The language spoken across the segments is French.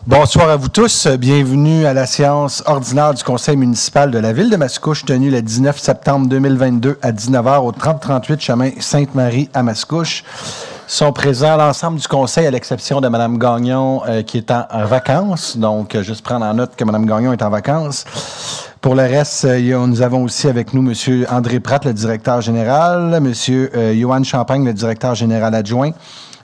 Bonsoir à vous tous. Bienvenue à la séance ordinaire du Conseil municipal de la Ville de Mascouche, tenue le 19 septembre 2022 à 19h au 3038 chemin Sainte-Marie à Mascouche. Sont présents l'ensemble du Conseil, à l'exception de Mme Gagnon qui est en vacances. Donc, juste prendre en note que Mme Gagnon est en vacances. Pour le reste, nous avons aussi avec nous M. André Pratt, le directeur général, M. Johan Champagne, le directeur général adjoint,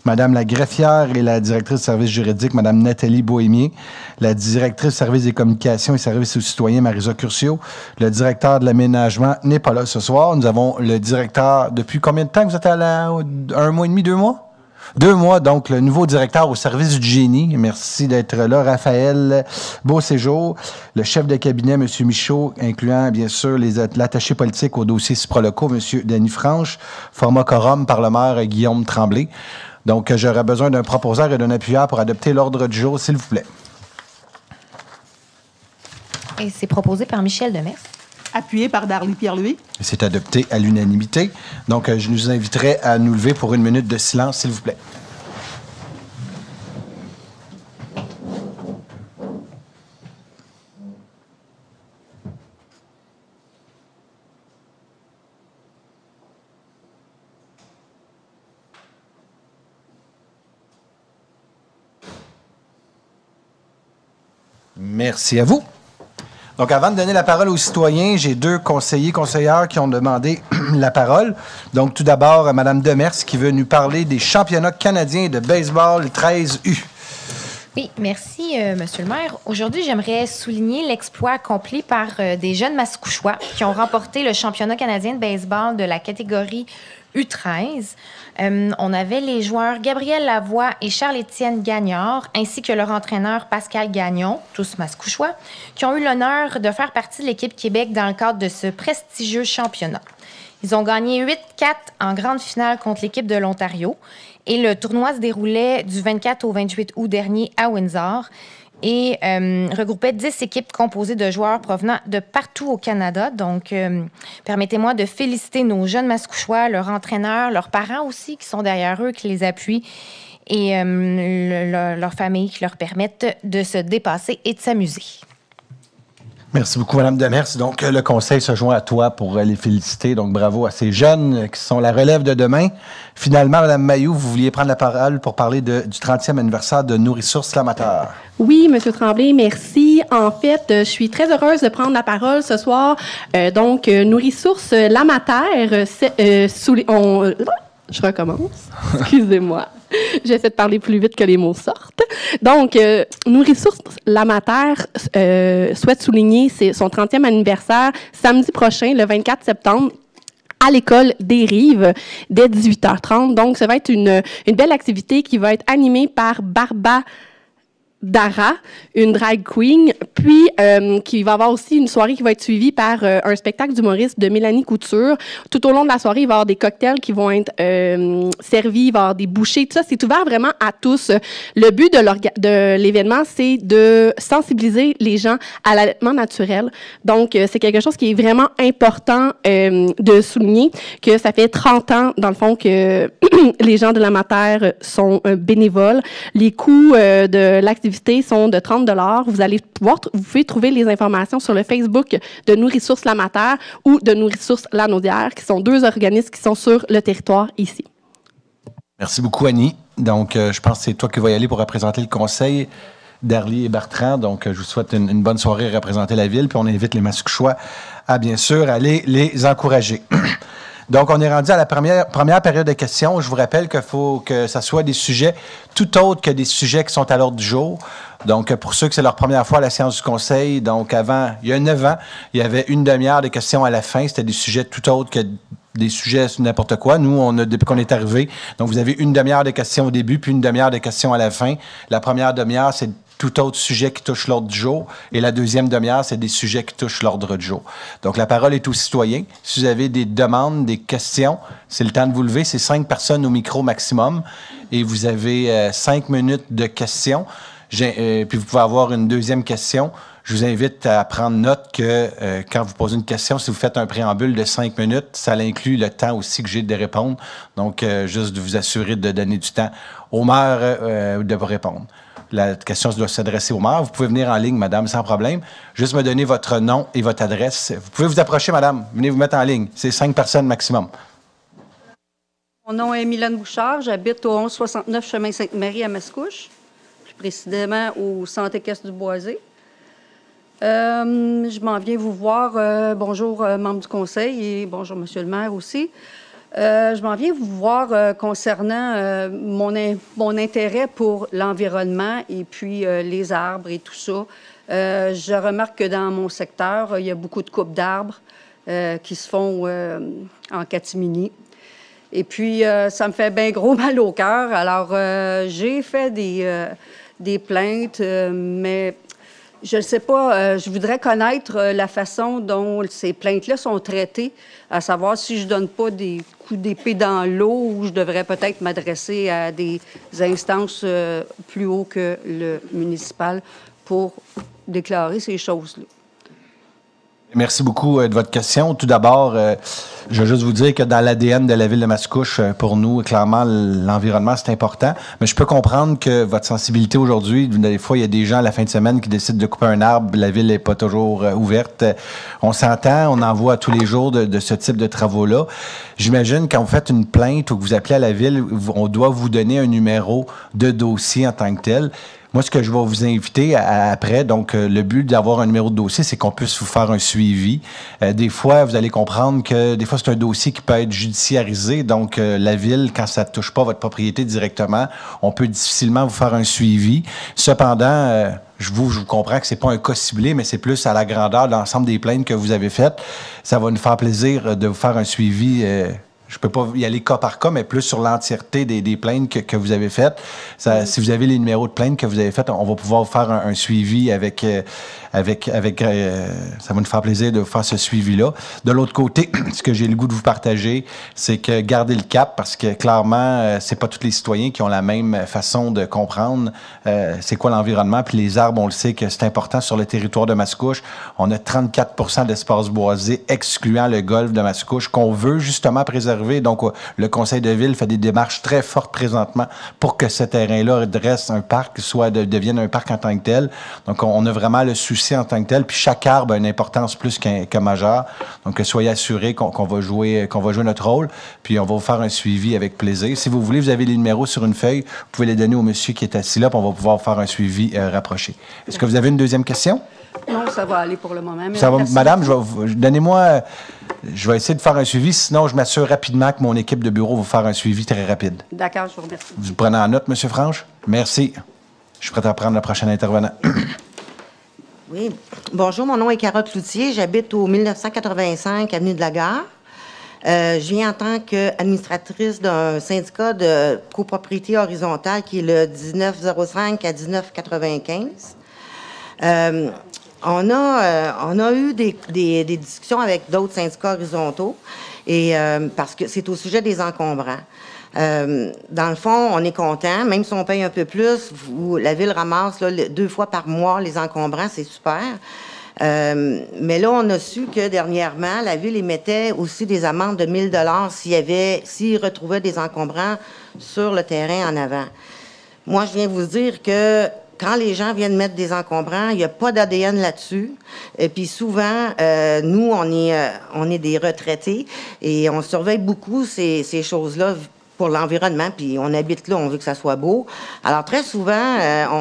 Madame la greffière et la directrice de services juridiques, Madame Nathalie Bohémier, la directrice de services des communications et services aux citoyens, Marisa Curcio, le directeur de l'aménagement n'est pas là ce soir. Nous avons le directeur, depuis combien de temps que vous êtes à un mois et demi, 2 mois? 2 mois, donc le nouveau directeur au service du génie. Merci d'être là, Raphaël Beauséjour, le chef de cabinet, M. Michaud, incluant bien sûr l'attaché politique au dossier Ciproloco, M. Denis Franche, format quorum par le maire Guillaume Tremblay. Donc, j'aurais besoin d'un proposeur et d'un appuyeur pour adopter l'ordre du jour, s'il vous plaît. Et c'est proposé par Michel Demers. Appuyé par Darlie Pierre-Louis. C'est adopté à l'unanimité. Donc, je nous inviterai à nous lever pour 1 minute de silence, s'il vous plaît. Merci à vous. Donc, avant de donner la parole aux citoyens, j'ai 2 conseillères qui ont demandé la parole. Donc, tout d'abord, Mme Demers qui veut nous parler des championnats canadiens de baseball 13U. Oui, merci, Monsieur le maire. Aujourd'hui, j'aimerais souligner l'exploit accompli par des jeunes Mascouchois qui ont remporté le championnat canadien de baseball de la catégorie U13. On avait les joueurs Gabriel Lavoie et Charles-Étienne Gagnard, ainsi que leur entraîneur Pascal Gagnon, tous Mascouchois, qui ont eu l'honneur de faire partie de l'équipe Québec dans le cadre de ce prestigieux championnat. Ils ont gagné 8-4 en grande finale contre l'équipe de l'Ontario et le tournoi se déroulait du 24 au 28 août dernier à Windsor et regroupait 10 équipes composées de joueurs provenant de partout au Canada. Donc, permettez-moi de féliciter nos jeunes Mascouchois, leurs entraîneurs, leurs parents aussi qui sont derrière eux, qui les appuient, et leurs familles qui leur permettent de se dépasser et de s'amuser. Merci beaucoup, Mme Demers. Donc, le Conseil se joint à toi pour les féliciter. Donc, bravo à ces jeunes qui sont la relève de demain. Finalement, Mme Mailloux, vous vouliez prendre la parole pour parler du 30e anniversaire de Nourrissources L'Amateur. Oui, M. Tremblay, merci. En fait, je suis très heureuse de prendre la parole ce soir. Nourrissources L'Amateur, je recommence. Excusez-moi. J'essaie de parler plus vite que les mots sortent. Donc, Nourrissources L'Amateur souhaite souligner son 30e anniversaire samedi prochain, le 24 septembre, à l'école des Rives, dès 18h30. Donc, ça va être une belle activité qui va être animée par Barba Dara, une drag queen, puis qui va avoir aussi une soirée qui va être suivie par un spectacle d'humoriste de Mélanie Couture. Tout au long de la soirée, il va y avoir des cocktails qui vont être servis, il va y avoir des bouchées, tout ça. C'est ouvert vraiment à tous. Le but de l'événement, c'est de sensibiliser les gens à l'allaitement naturel. Donc, c'est quelque chose qui est vraiment important de souligner, que ça fait 30 ans, dans le fond, que les gens de l'amateur sont bénévoles. Les coûts de l'activité sont de 30 $. Vous pouvez trouver les informations sur le Facebook de Nourrissources L'Amateur ou de Nourrissources Lanaudière, qui sont 2 organismes qui sont sur le territoire ici. Merci beaucoup, Annie. Donc, je pense que c'est toi qui vas y aller pour représenter le Conseil, Darlie et Bertrand. Donc, je vous souhaite une bonne soirée à représenter la Ville, puis on invite les Mascouchois à, bien sûr, aller les encourager. Donc, on est rendu à la première période de questions. Je vous rappelle qu'il faut que ça soit des sujets tout autres que des sujets qui sont à l'ordre du jour. Donc, pour ceux que c'est leur première fois à la séance du Conseil, donc avant, il y a 9 ans, il y avait 1 demi-heure de questions à la fin. C'était des sujets tout autres que des sujets sur n'importe quoi. Nous, depuis qu'on est arrivé, donc vous avez 1 demi-heure de questions au début, puis 1 demi-heure de questions à la fin. La première demi-heure, c'est tout autre sujet qui touche l'ordre du jour. Et la deuxième demi-heure, c'est des sujets qui touchent l'ordre du jour. Donc, la parole est aux citoyens. Si vous avez des demandes, des questions, c'est le temps de vous lever. C'est 5 personnes au micro maximum. Et vous avez 5 minutes de questions. Puis, vous pouvez avoir une deuxième question. Je vous invite à prendre note que quand vous posez une question, si vous faites un préambule de 5 minutes, ça inclut le temps aussi que j'ai de répondre. Donc, juste de vous assurer de donner du temps au maire de vous répondre. la question doit s'adresser au maire. Vous pouvez venir en ligne, madame, sans problème. Juste me donner votre nom et votre adresse. Vous pouvez vous approcher, madame. Venez vous mettre en ligne. C'est 5 personnes maximum. Mon nom est Mylène Bouchard. J'habite au 1169 chemin Sainte-Marie à Mascouche, plus précisément au Santé Caisse du Boisé. Je m'en viens vous voir. Bonjour, membres du conseil, et bonjour, monsieur le maire aussi. Je m'en viens vous voir concernant mon intérêt pour l'environnement et puis les arbres et tout ça. Je remarque que dans mon secteur, il y a beaucoup de coupes d'arbres qui se font en catimini. Et puis, ça me fait bien gros mal au cœur. Alors, j'ai fait des plaintes, mais je ne sais pas, je voudrais connaître la façon dont ces plaintes-là sont traitées, à savoir si je ne donne pas des coups d'épée dans l'eau ou je devrais peut-être m'adresser à des instances plus haut que le municipal pour déclarer ces choses-là. Merci beaucoup de votre question. Tout d'abord, je veux juste vous dire que dans l'ADN de la ville de Mascouche, pour nous, clairement, l'environnement, c'est important. Mais je peux comprendre que votre sensibilité aujourd'hui, des fois, il y a des gens à la fin de semaine qui décident de couper un arbre. La ville n'est pas toujours ouverte. On s'entend, on en voit tous les jours de ce type de travaux-là. J'imagine, quand vous faites une plainte ou que vous appelez à la ville, on doit vous donner un numéro de dossier en tant que tel. Moi, ce que je vais vous inviter après, donc le but d'avoir un numéro de dossier, c'est qu'on puisse vous faire un suivi. Des fois, vous allez comprendre que des fois, c'est un dossier qui peut être judiciarisé. Donc, la ville, quand ça ne touche pas votre propriété directement, on peut difficilement vous faire un suivi. Cependant, je vous comprends que c'est pas un cas ciblé, mais c'est plus à la grandeur de l'ensemble des plaintes que vous avez faites. Ça va nous faire plaisir de vous faire un suivi. Je ne peux pas y aller cas par cas, mais plus sur l'entièreté des plaintes que vous avez faites. Si vous avez les numéros de plaintes que vous avez faites, on va pouvoir vous faire un suivi avec ça va nous faire plaisir de vous faire ce suivi-là. De l'autre côté, ce que j'ai le goût de vous partager, c'est que gardez le cap, parce que clairement, c'est pas tous les citoyens qui ont la même façon de comprendre c'est quoi l'environnement. Puis les arbres, on le sait que c'est important sur le territoire de Mascouche. On a 34 d'espace boisé, excluant le golfe de Mascouche, qu'on veut justement préserver. Donc, le conseil de ville fait des démarches très fortes présentement pour que ce terrain-là reste un parc, soit devienne un parc en tant que tel. Donc, on a vraiment le souci en tant que tel. Puis chaque arbre a une importance plus que majeure. Donc, soyez assurés qu'on va jouer notre rôle. Puis, on va vous faire un suivi avec plaisir. Si vous voulez, vous avez les numéros sur une feuille. Vous pouvez les donner au monsieur qui est assis là, puis on va pouvoir faire un suivi rapproché. Est-ce que vous avez une deuxième question? Non, ça va aller pour le moment. Ça va, madame, je vais essayer de faire un suivi. Sinon, je m'assure rapidement que mon équipe de bureau va faire un suivi très rapide. D'accord, je vous remercie. Vous prenez en note, M. Franche? Merci. Je suis prêt à prendre le prochain intervenant. Oui. Bonjour, mon nom est Carole Cloutier. J'habite au 1985 Avenue de la Gare. Je viens en tant qu'administratrice d'un syndicat de copropriété horizontale qui est le 1905 à 1995. On a eu des discussions avec d'autres syndicats horizontaux, et parce que c'est au sujet des encombrants. Dans le fond, on est content, même si on paye un peu plus, la ville ramasse là, 2 fois par mois les encombrants, c'est super. Mais là, on a su que dernièrement, la ville émettait aussi des amendes de 1 000 s'ils retrouvaient des encombrants sur le terrain en avant. Moi, je viens vous dire que quand les gens viennent mettre des encombrants, il n'y a pas d'ADN là-dessus. Et puis souvent, nous, on est des retraités et on surveille beaucoup ces choses-là pour l'environnement, puis on habite là, on veut que ça soit beau. Alors, très souvent,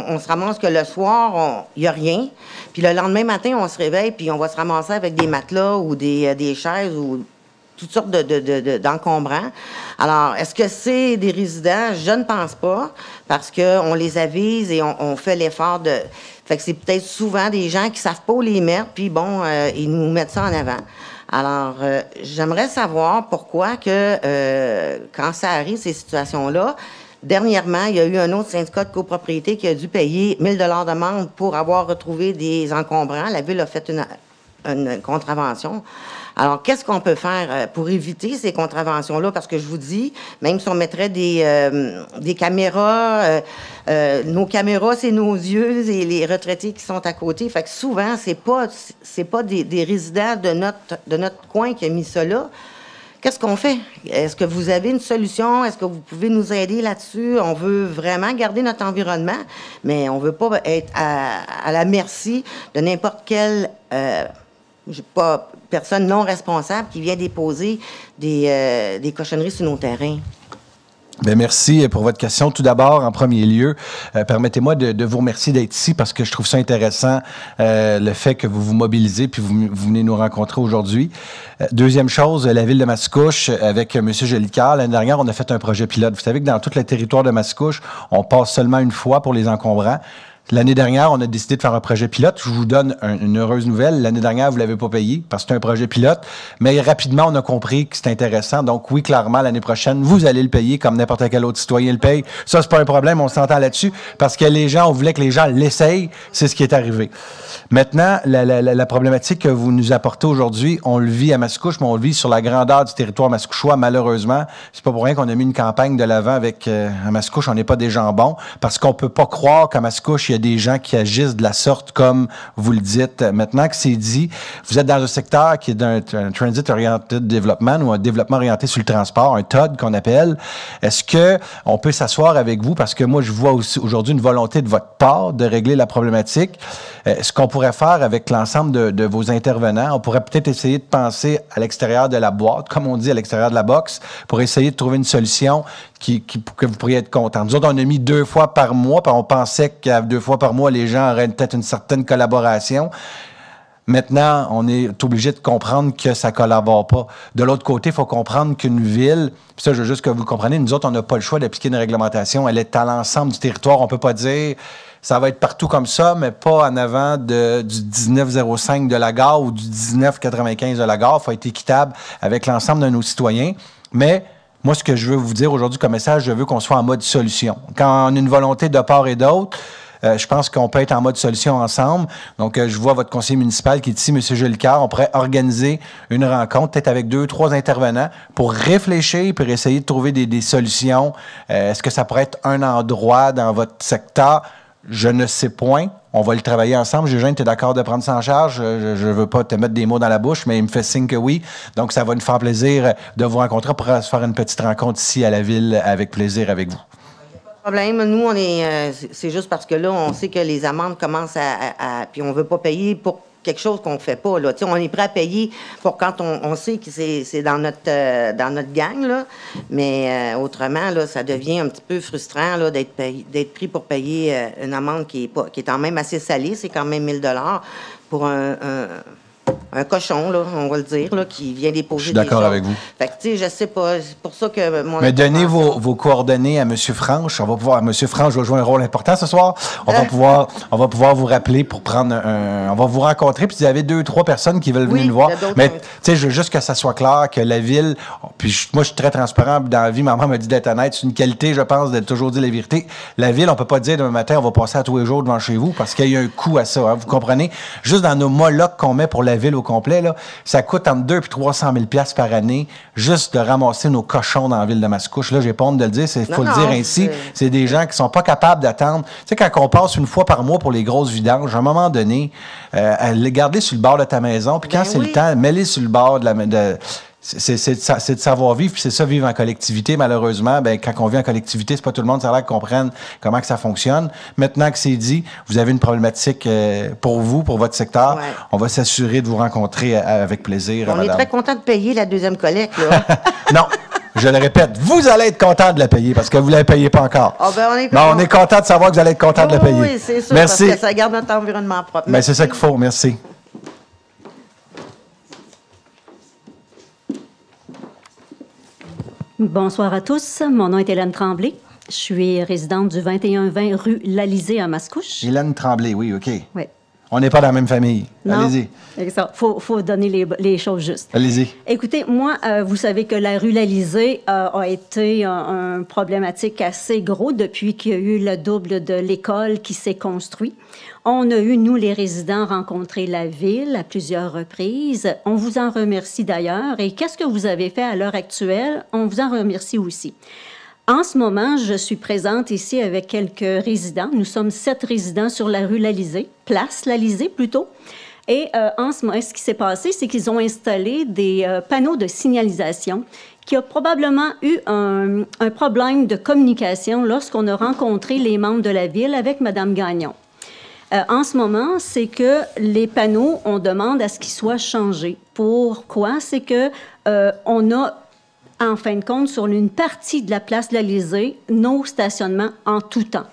on se ramasse que le soir, il n'y a rien. Puis le lendemain matin, on se réveille, puis on va se ramasser avec des matelas ou des chaises ou toutes sortes d'encombrants. Alors, est-ce que c'est des résidents? Je ne pense pas, parce qu'on les avise et on fait l'effort de... Fait que c'est peut-être souvent des gens qui ne savent pas où les mettre, puis bon, ils nous mettent ça en avant. Alors, j'aimerais savoir pourquoi que, quand ça arrive, ces situations-là, dernièrement, il y a eu un autre syndicat de copropriété qui a dû payer 1 000 d'amende pour avoir retrouvé des encombrants. La ville a fait une contravention. Alors, qu'est-ce qu'on peut faire pour éviter ces contraventions-là? Parce que je vous dis, même si on mettrait des caméras, nos caméras, c'est nos yeux et les retraités qui sont à côté. Fait que souvent, c'est pas des résidents de notre coin qui a mis ça là. qu'est-ce qu'on fait? Est-ce que vous avez une solution? Est-ce que vous pouvez nous aider là-dessus? On veut vraiment garder notre environnement, mais on veut pas être à la merci de n'importe quelle personne non responsable qui vient déposer des cochonneries sur nos terrains. Bien, merci pour votre question. Tout d'abord, en premier lieu, permettez-moi de vous remercier d'être ici parce que je trouve ça intéressant, le fait que vous vous mobilisez puis vous venez nous rencontrer aujourd'hui. Deuxième chose, la ville de Mascouche, avec M. Jolicoeur, l'année dernière, on a fait un projet pilote. Vous savez que dans tout le territoire de Mascouche, on passe seulement une fois pour les encombrants. L'année dernière, on a décidé de faire un projet pilote. Je vous donne une heureuse nouvelle. L'année dernière, vous ne l'avez pas payé parce que c'est un projet pilote. Mais rapidement, on a compris que c'est intéressant. Donc oui, clairement, l'année prochaine, vous allez le payer comme n'importe quel autre citoyen le paye. Ça, c'est pas un problème. On s'entend là-dessus parce que les gens, on voulait que les gens l'essayent. C'est ce qui est arrivé. Maintenant, la problématique que vous nous apportez aujourd'hui, on le vit à Mascouche, mais on le vit sur la grandeur du territoire mascouchois, malheureusement. C'est pas pour rien qu'on a mis une campagne de l'avant avec à Mascouche, on n'est pas des jambons, parce qu'on peut pas croire qu'à Mascouche, il y a des gens qui agissent de la sorte comme vous le dites. Maintenant que c'est dit, vous êtes dans un secteur qui est un Transit Oriented Development ou un développement orienté sur le transport, un TOD qu'on appelle. Est-ce que on peut s'asseoir avec vous? Parce que moi, je vois aussi aujourd'hui une volonté de votre part de régler la problématique. Ce qu'on pourrait faire avec l'ensemble de vos intervenants, on pourrait peut-être essayer de penser à l'extérieur de la boîte, comme on dit, à l'extérieur de la box, pour essayer de trouver une solution que vous pourriez être content. Nous autres, on a mis 2 fois par mois, puis on pensait qu'à 2 fois par mois, les gens auraient peut-être une certaine collaboration. Maintenant, on est obligé de comprendre que ça ne collabore pas. De l'autre côté, il faut comprendre qu'une ville, puis ça, je veux juste que vous le compreniez, nous autres, on n'a pas le choix d'appliquer une réglementation. Elle est à l'ensemble du territoire. On ne peut pas dire ça va être partout comme ça, mais pas en avant du 1905 de la gare ou du 1995 de la gare. Il faut être équitable avec l'ensemble de nos citoyens. Mais moi, ce que je veux vous dire aujourd'hui comme message, je veux qu'on soit en mode solution. Quand on a une volonté de part et d'autre, je pense qu'on peut être en mode solution ensemble. Donc, je vois votre conseiller municipal qui est ici, M. Jolicoeur. On pourrait organiser une rencontre, peut-être avec 2 ou 3 intervenants, pour réfléchir, pour essayer de trouver des solutions. Est-ce que ça pourrait être un endroit dans votre secteur? Je ne sais point. On va le travailler ensemble. Eugène, tu es d'accord de prendre ça en charge? Je ne veux pas te mettre des mots dans la bouche, mais il me fait signe que oui. Donc, ça va nous faire plaisir de vous rencontrer. On pourra se faire une petite rencontre ici à la ville avec plaisir avec vous. Problème. Nous, on est. C'est juste parce que là, on sait que les amendes commencent puis on ne veut pas payer pour quelque chose qu'on ne fait pas. Là. On est prêt à payer pour quand on sait que c'est dans notre gang. Là. Mais autrement, là, ça devient un petit peu frustrant là, d'être pris pour payer une amende qui est quand même assez salée. C'est quand même 1 000 $ pour un cochon, là, on va le dire, là, qui vient déposer. Je suis d'accord avec vous. Fait que, tu sais, je sais pas. C'est pour ça que Mais donnez vos coordonnées à M. Franche. On va pouvoir. M. Franche va jouer un rôle important ce soir. On va pouvoir vous rappeler pour prendre on va vous rencontrer. Puis, il y avait 2 ou 3 personnes qui veulent venir nous voir. Mais, tu sais, je veux juste que ça soit clair que la ville. Puis, moi, je suis très transparent. Dans la vie, ma maman m'a dit d'être honnête. C'est une qualité, je pense, d'être toujours dit la vérité. La ville, on peut pas dire demain matin, on va passer à tous les jours devant chez vous parce qu'il y a un coût à ça. Hein, vous comprenez? Juste dans nos molocs qu'on met pour la ville au complet, là, ça coûte entre 2 et 300 000 $ par année juste de ramasser nos cochons dans la ville de Mascouche. Là, j'ai pas honte de le dire, il faut le dire ainsi. C'est des gens qui sont pas capables d'attendre. Tu sais, quand on passe une fois par mois pour les grosses vidanges, à un moment donné, garde-les sur le bord de ta maison, puis quand c'est le temps, mets-les sur le bord c'est de savoir vivre, puis c'est ça, vivre en collectivité. Malheureusement, ben, quand on vit en collectivité, c'est pas tout le monde, ça a l'air qu'on comprenne comment que ça fonctionne. Maintenant que c'est dit, vous avez une problématique pour vous, pour votre secteur. Ouais. On va s'assurer de vous rencontrer avec plaisir. On est très content de payer la 2e collecte, là. Non, je le répète, vous allez être content de la payer parce que vous ne la payez pas encore. Oh, ben on est content de savoir que vous allez être content de la payer. Oui, c'est sûr, merci. Parce que ça garde notre environnement propre. Ben, c'est ça qu'il faut, merci. Bonsoir à tous. Mon nom est Hélène Tremblay. Je suis résidente du 2120 rue Lalizé à Mascouche. Hélène Tremblay, oui, OK. Oui. On n'est pas dans la même famille. Non. Allez-y. Il faut donner les choses justes. Allez-y. Écoutez, moi, vous savez que la rue Lalizé a été un problématique assez gros depuis qu'il y a eu le double de l'école qui s'est construit. On a eu, nous, les résidents, rencontré la ville à plusieurs reprises. On vous en remercie d'ailleurs. Et qu'est-ce que vous avez fait à l'heure actuelle? On vous en remercie aussi. En ce moment, je suis présente ici avec quelques résidents. Nous sommes 7 résidents sur la rue Lalizé, place Lalizé plutôt. Et en ce moment, ce qui s'est passé, c'est qu'ils ont installé des panneaux de signalisation qui a probablement eu un problème de communication lorsqu'on a rencontré les membres de la Ville avec Mme Gagnon. En ce moment, c'est que les panneaux, on demande à ce qu'ils soient changés. Pourquoi? C'est que on a, en fin de compte, sur une partie de la place de l'Élysée, nos stationnements en tout temps.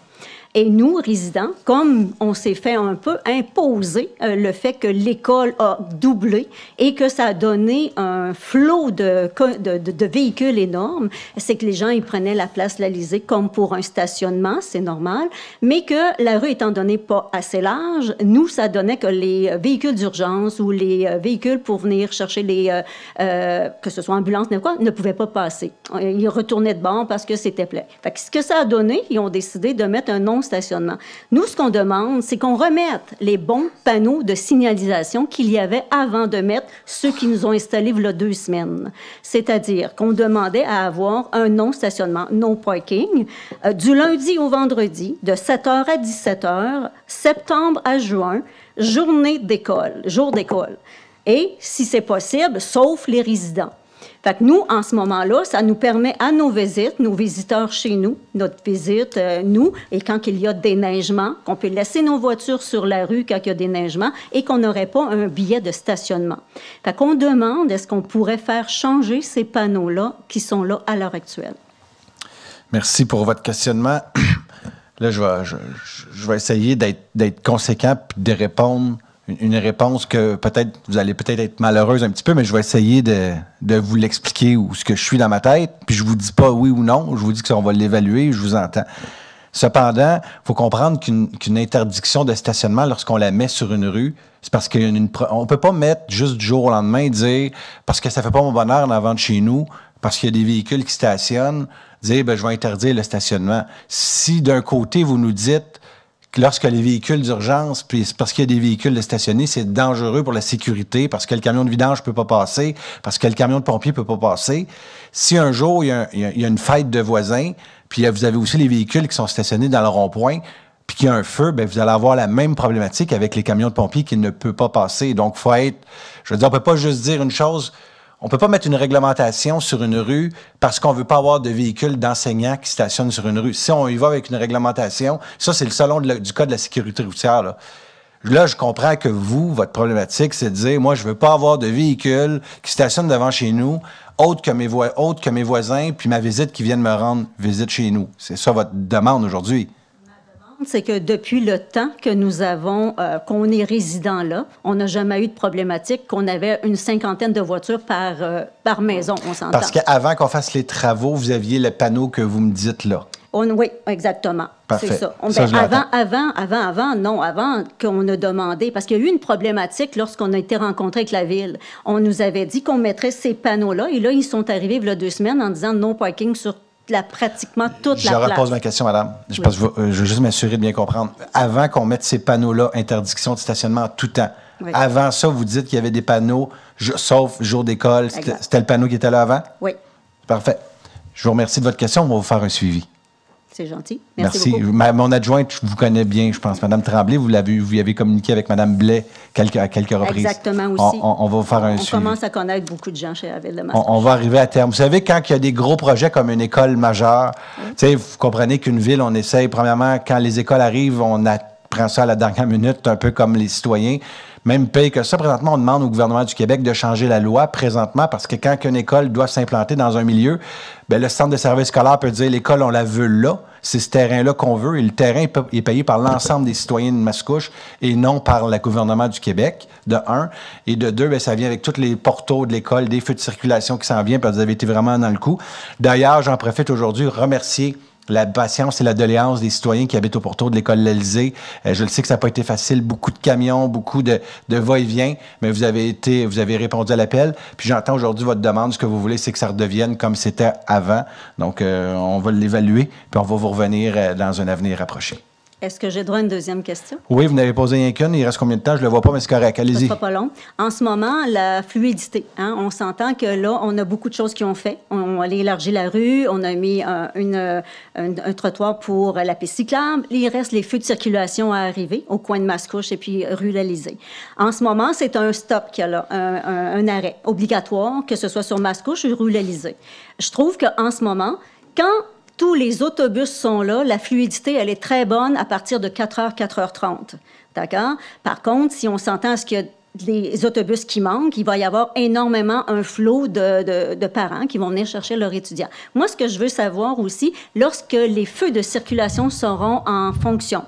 Et nous, résidents, comme on s'est fait un peu imposer le fait que l'école a doublé et que ça a donné un flot de véhicules énormes, c'est que les gens, ils prenaient la place de l'Élysée comme pour un stationnement, c'est normal, mais que la rue étant donnée pas assez large, nous, ça donnait que les véhicules d'urgence ou les véhicules pour venir chercher que ce soit ambulance, ne pouvaient pas passer. Ils retournaient de bord parce que c'était plein. Fait que ce que ça a donné, ils ont décidé de mettre un non-stationnement. Nous, ce qu'on demande, c'est qu'on remette les bons panneaux de signalisation qu'il y avait avant de mettre ceux qui nous ont installés il y a 2 semaines. C'est-à-dire qu'on demandait à avoir un non-stationnement, no parking, du lundi au vendredi, de 7h à 17h, septembre à juin, journée d'école, jour d'école. Et, si c'est possible, sauf les résidents. Fait que nous, en ce moment-là, ça nous permet à nos visites, nos visiteurs chez nous, notre visite, nous, et quand il y a déneigement, qu'on peut laisser nos voitures sur la rue quand il y a déneigement et qu'on n'aurait pas un billet de stationnement. Fait qu'on demande, est-ce qu'on pourrait faire changer ces panneaux-là qui sont là à l'heure actuelle? Merci pour votre questionnement. Là, je vais essayer d'être conséquent et de répondre une réponse que peut-être vous allez peut-être être malheureuse un petit peu, mais je vais essayer de vous l'expliquer où ce que je suis dans ma tête. Puis je vous dis pas oui ou non, je vous dis qu'on va l'évaluer, je vous entends. Cependant, il faut comprendre qu'une interdiction de stationnement, lorsqu'on la met sur une rue, c'est parce qu'on ne peut pas mettre juste du jour au lendemain et dire parce que ça fait pas mon bonheur en avant de chez nous, parce qu'il y a des véhicules qui stationnent, dire je vais interdire le stationnement. Si d'un côté vous nous dites lorsque les véhicules d'urgence, puis parce qu'il y a des véhicules de stationnés, c'est dangereux pour la sécurité, parce que le camion de vidange ne peut pas passer, parce que le camion de pompier ne peut pas passer. Si un jour, il y a une fête de voisins, puis vous avez aussi les véhicules qui sont stationnés dans le rond-point, puis qu'il y a un feu, bien, vous allez avoir la même problématique avec les camions de pompiers qui ne peuvent pas passer. Donc, il faut être... Je veux dire, on ne peut pas juste dire une chose... On ne peut pas mettre une réglementation sur une rue parce qu'on ne veut pas avoir de véhicules d'enseignants qui stationnent sur une rue. Si on y va avec une réglementation, ça, c'est le selon du Code de la sécurité routière. Là, je comprends que votre problématique, c'est de dire, moi, je ne veux pas avoir de véhicules qui stationnent devant chez nous, autres que mes voisins, puis ma visite qui viennent me rendre visite chez nous. C'est ça votre demande aujourd'hui. C'est que depuis le temps que nous avons, qu'on est résident là, on n'a jamais eu de problématique, qu'on avait une 50aine de voitures par maison, on s'entend. Parce qu'avant qu'on fasse les travaux, vous aviez le panneau que vous me dites là. Oui, exactement. Parfait. C'est ça. Avant qu'on a demandé, parce qu'il y a eu une problématique lorsqu'on a été rencontré avec la Ville. On nous avait dit qu'on mettrait ces panneaux-là, et là, ils sont arrivés il y a 2 semaines en disant non parking sur pratiquement toute la place. Je repose ma question, madame. Je veux juste m'assurer de bien comprendre. Avant qu'on mette ces panneaux-là, interdiction de stationnement en tout temps, avant ça, vous dites qu'il y avait des panneaux, sauf jour d'école, c'était le panneau qui était là avant? Oui. Parfait. Je vous remercie de votre question. On va vous faire un suivi. C'est gentil. Merci. Beaucoup. Mon adjointe, je vous connais bien, je pense. Madame Tremblay, vous avez communiqué avec Madame Blais à quelques reprises. Exactement aussi. On va vous faire un suivi. On commence à connaître beaucoup de gens chez la Ville de Mascouche. On va arriver à terme. Vous savez, quand il y a des gros projets comme une école majeure, vous comprenez qu'une ville, on essaye, premièrement, quand les écoles arrivent, on prend ça à la dernière minute, un peu comme les citoyens. Même pire que ça, présentement, on demande au gouvernement du Québec de changer la loi présentement parce que quand une école doit s'implanter dans un milieu, bien, le centre de service scolaire peut dire l'école, on la veut là. C'est ce terrain-là qu'on veut et le terrain est payé par l'ensemble des citoyens de Mascouche et non par le gouvernement du Québec, de 1. Et de 2, bien, ça vient avec tous les portos de l'école, des feux de circulation qui s'en viennent, parce que vous avez été vraiment dans le coup. D'ailleurs, j'en profite aujourd'hui remercier la patience et la doléance des citoyens qui habitent au pourtour de l'école L'Élysée. Je le sais que ça n'a pas été facile, beaucoup de camions, beaucoup de va-et-vient, mais vous avez répondu à l'appel. Puis j'entends aujourd'hui votre demande. Ce que vous voulez, c'est que ça redevienne comme c'était avant. Donc, on va l'évaluer, puis on va vous revenir dans un avenir approché. Est-ce que j'ai droit à une deuxième question? Oui, vous n'avez posé rien qu'une. Il reste combien de temps? Je ne le vois pas, mais c'est correct. Ça Allez-y. ne sera pas long. En ce moment, la fluidité. Hein, on s'entend que là, on a beaucoup de choses qui ont fait. On a élargi la rue, on a mis un trottoir pour la piste cyclable. Il reste les feux de circulation à arriver au coin de Mascouche et puis rue Lalizée. En ce moment, c'est un stop qu'il y a là, un arrêt obligatoire, que ce soit sur Mascouche ou rue Lalizée. Je trouve qu'en ce moment, quand tous les autobus sont là, la fluidité, elle est très bonne à partir de 4h, 4h30. D'accord? Par contre, si on s'entend à ce qu'il y a des autobus qui manquent, il va y avoir énormément un flot de parents qui vont venir chercher leurs étudiants. Moi, ce que je veux savoir aussi, lorsque les feux de circulation seront en fonction,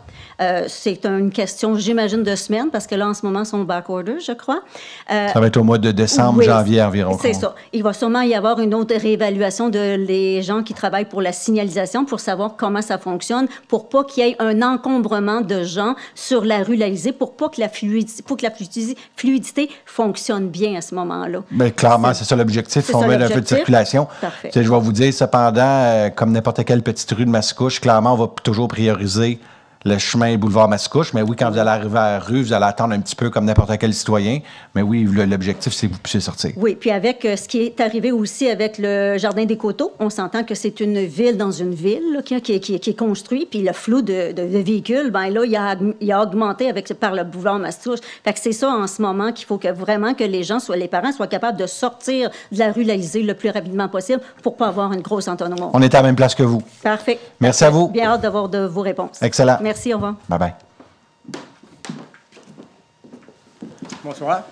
c'est une question, j'imagine, de semaines, parce que là, en ce moment, ils sont back-order, je crois. Ça va être au mois de décembre, oui, janvier environ. C'est ça. Il va sûrement y avoir une autre réévaluation de les gens qui travaillent pour la signalisation pour savoir comment ça fonctionne, pour pas qu'il y ait un encombrement de gens sur la rue Lalizée, pour pas que la fluidité fonctionne bien à ce moment-là. Bien, clairement, c'est ça l'objectif. On met un peu de circulation. Parfait. Je vais vous dire, cependant, comme n'importe quelle petite rue de Mascouche, clairement, on va toujours prioriser le chemin boulevard Mascouche. Mais oui, quand vous allez arriver à la rue, vous allez attendre un petit peu comme n'importe quel citoyen. Mais oui, l'objectif, c'est que vous puissiez sortir. Oui, puis avec ce qui est arrivé aussi avec le Jardin des Coteaux, on s'entend que c'est une ville dans une ville là, qui est construite, puis le flot de véhicules, bien là, il a augmenté par le boulevard Mascouche. Fait que c'est ça en ce moment qu'il faut que vraiment que les parents soient capables de sortir de la rue Lalizée le plus rapidement possible pour pas avoir une grosse entonnoir. On est à la même place que vous. Parfait. Merci à vous. Bien hâte d'avoir de vos réponses. Excellent. Merci, au revoir. Bye-bye. Bonsoir.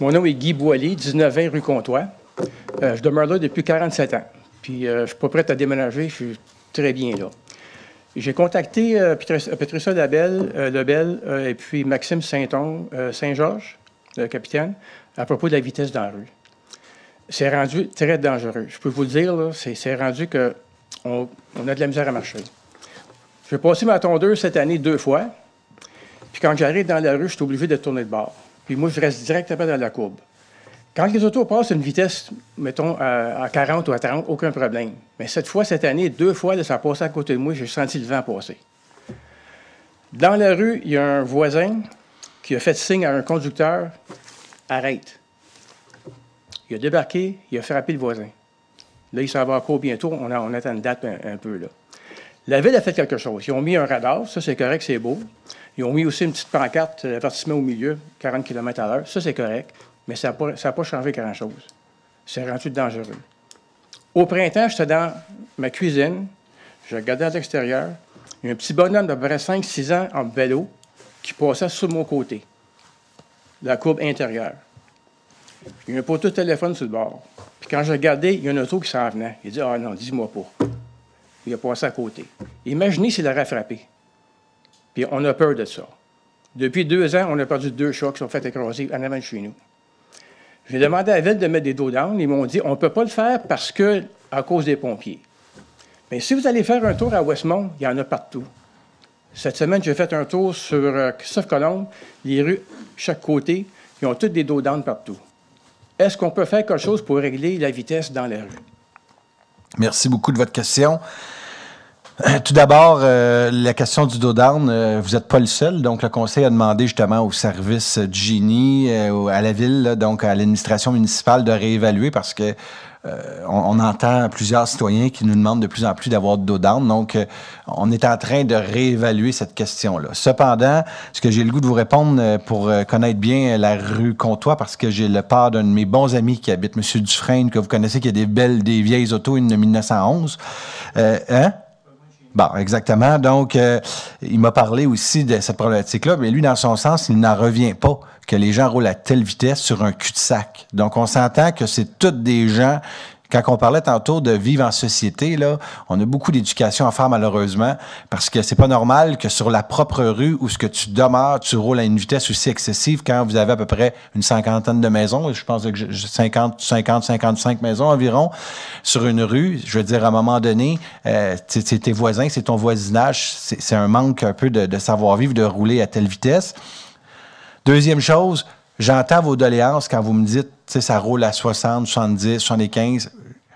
Mon nom est Guy Boilly, 1920 rue Comtois. Je demeure là depuis 47 ans. Puis je ne suis pas prêt à déménager, je suis très bien là. J'ai contacté Patricia Lebel et puis Maxime Saint-Georges, le capitaine, à propos de la vitesse dans la rue. C'est rendu très dangereux. Je peux vous le dire, là, c'est rendu qu'on a de la misère à marcher. J'ai passé ma tondeuse cette année 2 fois. Puis quand j'arrive dans la rue, je suis obligé de tourner de bord. Puis moi, je reste directement dans la courbe. Quand les autos passent à une vitesse, mettons, à 40 ou à 30, aucun problème. Mais cette année, 2 fois, là, ça a passé à côté de moi, j'ai senti le vent passer. Dans la rue, il y a un voisin qui a fait signe à un conducteur « Arrête ». Il a débarqué, il a frappé le voisin. Là, il s'en va encore bientôt, on attend une date un peu, là. La ville a fait quelque chose. Ils ont mis un radar, ça c'est correct, c'est beau. Ils ont mis aussi une petite pancarte, avertissement au milieu, 40 km/h, ça c'est correct, mais ça n'a pas changé grand-chose. C'est rendu dangereux. Au printemps, j'étais dans ma cuisine, je regardais à l'extérieur, il y a un petit bonhomme d'à peu près 5-6 ans en vélo qui passait sur mon côté, la courbe intérieure. Il y a un poteau de téléphone sur le bord. Puis quand je regardais, il y a une auto qui s'en venait. Il dit « Ah non, dis-moi pas ». Il a passé à côté. Imaginez s'il aurait frappé. Puis on a peur de ça. Depuis 2 ans, on a perdu 2 chats qui sont fait écraser en avant de chez nous. J'ai demandé à la ville de mettre des dos down. Ils m'ont dit on ne peut pas le faire à cause des pompiers. Mais si vous allez faire un tour à Westmount, il y en a partout. Cette semaine, j'ai fait un tour sur Christophe-Colomb, les rues, chaque côté, ils ont toutes des dos down partout. Est-ce qu'on peut faire quelque chose pour régler la vitesse dans les rues? Merci beaucoup de votre question. Tout d'abord, la question du dos down, vous n'êtes pas le seul. Donc, le conseil a demandé justement au service du génie, à la ville, là, donc à l'administration municipale de réévaluer parce que on entend plusieurs citoyens qui nous demandent de plus en plus d'avoir de dos down. Donc, on est en train de réévaluer cette question-là. Cependant, ce que j'ai le goût de vous répondre pour connaître bien la rue Comtois, parce que j'ai le part d'un de mes bons amis qui habite, M. Dufresne, que vous connaissez, qui a des vieilles autos, une de 1911. Bon, exactement. Donc, il m'a parlé aussi de cette problématique-là, mais lui, dans son sens, il n'en revient pas que les gens roulent à telle vitesse sur un cul-de-sac. Donc, on s'entend que c'est toutes des gens... Quand on parlait tantôt de vivre en société, là, on a beaucoup d'éducation à faire malheureusement, parce que c'est pas normal que sur la propre rue où ce que tu demeures, tu roules à une vitesse aussi excessive quand vous avez à peu près une 50aine de maisons, je pense que 55 maisons environ, sur une rue. Je veux dire, à un moment donné, c'est tes voisins, c'est ton voisinage, c'est un manque un peu de savoir-vivre, de rouler à telle vitesse. Deuxième chose, j'entends vos doléances quand vous me dites, tu sais, ça roule à 60, 70, 75.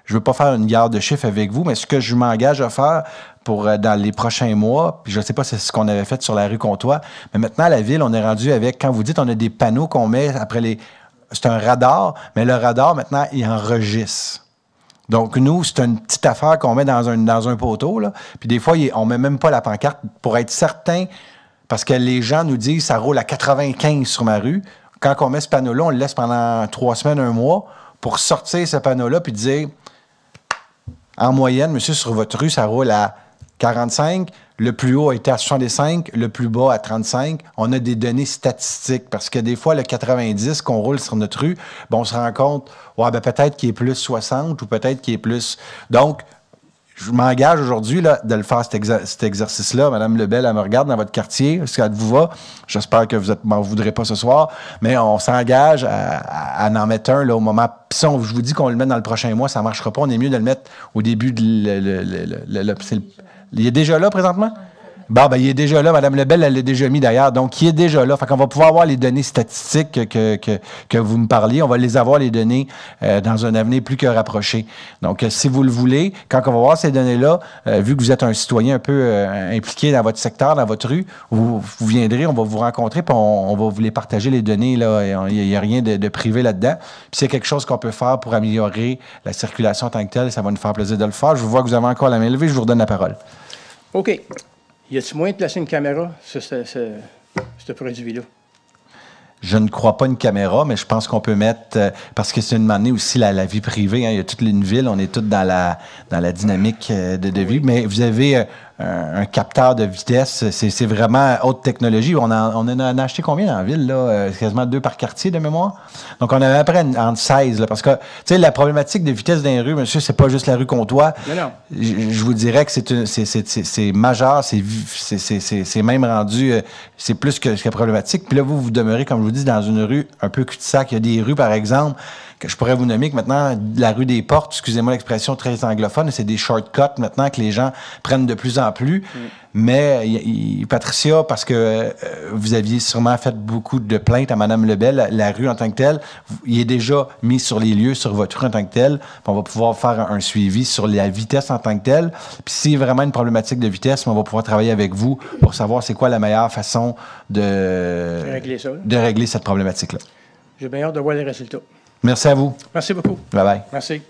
Je ne veux pas faire une guerre de chiffres avec vous, mais ce que je m'engage à faire pour dans les prochains mois, puis je ne sais pas si c'est ce qu'on avait fait sur la rue Comtois, mais maintenant, à la ville, on est rendu avec, quand vous dites, on a des panneaux qu'on met après les... C'est un radar, mais le radar, maintenant, il enregistre. Donc, nous, c'est une petite affaire qu'on met dans un poteau, là. Puis des fois, on ne met même pas la pancarte pour être certain, parce que les gens nous disent ça roule à 95 sur ma rue. Quand on met ce panneau-là, on le laisse pendant 3 semaines, 1 mois, pour sortir ce panneau-là puis dire, en moyenne, monsieur, sur votre rue, ça roule à 45, le plus haut a été à 65, le plus bas à 35. On a des données statistiques parce que des fois, le 90 qu'on roule sur notre rue, on se rend compte, ouais, ben, peut-être qu'il est plus 60 ou peut-être qu'il est plus... Donc, je m'engage aujourd'hui là, de le faire, cet exercice-là. Madame Lebel, elle me regarde dans votre quartier. Est-ce qu'elle vous va? J'espère que vous m'en voudrez pas ce soir. Mais on s'engage à en mettre un là, au moment. Puis si je vous dis qu'on le met dans le prochain mois, ça ne marchera pas. On est mieux de le mettre au début de il est déjà là présentement? Bon, ben, il est déjà là. Mme Lebel, elle l'a déjà mis d'ailleurs. Donc, il est déjà là. Fait qu'on va pouvoir avoir les données statistiques que vous me parliez. On va les avoir, les données, dans un avenir plus que rapproché. Donc, si vous le voulez, quand on va voir ces données-là, vu que vous êtes un citoyen un peu impliqué dans votre secteur, dans votre rue, vous viendrez, on va vous rencontrer, puis on va vous les partager, les données. Là. Il n'y a rien de privé là-dedans. Puis, c'est quelque chose qu'on peut faire pour améliorer la circulation en tant que telle. Ça va nous faire plaisir de le faire. Je vous vois que vous avez encore la main levée. Je vous redonne la parole. OK. Y a-t-il moyen de placer une caméra sur ce produit-là? Je ne crois pas une caméra, mais je pense qu'on peut mettre... parce que c'est une manière aussi la vie privée. Hein, il y a toute une ville, on est tous dans la dynamique de vie. Mais vous avez un capteur de vitesse. C'est vraiment haute technologie. On en a acheté combien dans la ville? Là? Quasiment 2 par quartier de mémoire. Donc, on avait après entre 16. Là, parce que, tu sais, la problématique de vitesse dans les rues, monsieur, c'est pas juste la rue Comtois. Non. Je vous dirais que c'est majeur. C'est même rendu... c'est plus que problématique. Puis là, vous demeurez, comme je vous dis, dans une rue un peu cul-de-sac. Il y a des rues, par exemple, que je pourrais vous nommer, que maintenant, la rue des Portes, excusez-moi l'expression très anglophone, c'est des shortcuts maintenant que les gens prennent de plus en plus. Mais Patricia, parce que vous aviez sûrement fait beaucoup de plaintes à Mme Lebel, la rue en tant que telle, il est déjà mis sur les lieux, sur votre rue en tant que telle, puis on va pouvoir faire un suivi sur la vitesse en tant que telle. Puis s'il y a vraiment une problématique de vitesse, on va pouvoir travailler avec vous pour savoir c'est quoi la meilleure façon de régler cette problématique-là. J'ai bien hâte de voir les résultats. Merci à vous. Merci beaucoup. Bye-bye. Merci.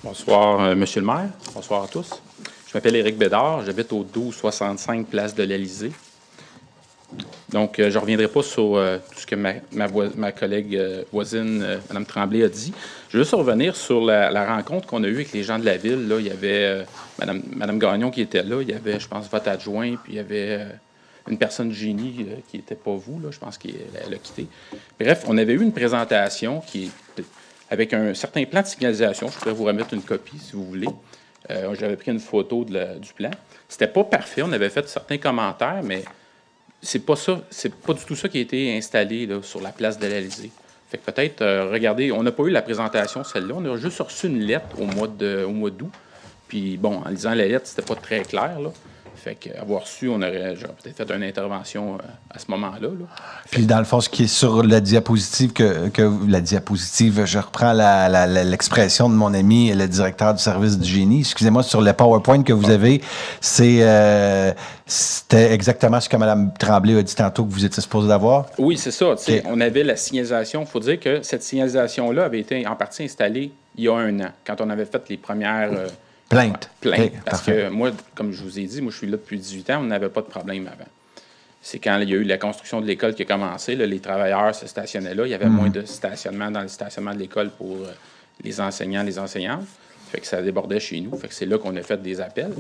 Bonsoir, Monsieur le maire. Bonsoir à tous. Je m'appelle Éric Bédard. J'habite au 1265 Place de l'Élysée. Donc, je ne reviendrai pas sur tout ce que ma collègue voisine, Mme Tremblay, a dit. Je veux juste revenir sur la rencontre qu'on a eue avec les gens de la ville. Là, il y avait Mme Gagnon qui était là. Il y avait, je pense, votre adjoint, puis il y avait une personne du génie qui n'était pas vous. Là, je pense qu'elle a quitté. Bref, on avait eu une présentation avec un certain plan de signalisation. Je pourrais vous remettre une copie, si vous voulez. J'avais pris une photo du plan. C'était pas parfait. On avait fait certains commentaires, mais c'est pas du tout ça qui a été installé là, sur la place de l'Élysée. Fait que peut-être, regardez, on n'a pas eu la présentation, celle-là. On a juste reçu une lettre au mois d'août. Puis, bon, en lisant la lettre, c'était pas très clair, là. Fait qu'avoir su, j'aurais peut-être fait une intervention à ce moment-là. Là. Puis, dans le fond, ce qui est sur la diapositive, je reprends l'expression de mon ami, le directeur du service du génie. Excusez-moi, sur le PowerPoint que vous avez, c'était exactement ce que Mme Tremblay a dit tantôt que vous étiez supposé d'avoir? Oui, c'est ça. Okay. On avait la signalisation. Il faut dire que cette signalisation-là avait été en partie installée il y a 1 an, quand on avait fait les premières... Plainte. Okay, parce que moi, comme je vous ai dit, moi, je suis là depuis 18 ans, on n'avait pas de problème avant. C'est quand il y a eu la construction de l'école qui a commencé, là, les travailleurs se stationnaient là, il y avait moins de stationnement dans le stationnement de l'école pour les enseignants, les enseignantes. Fait que ça débordait chez nous. Fait que c'est là qu'on a fait des appels.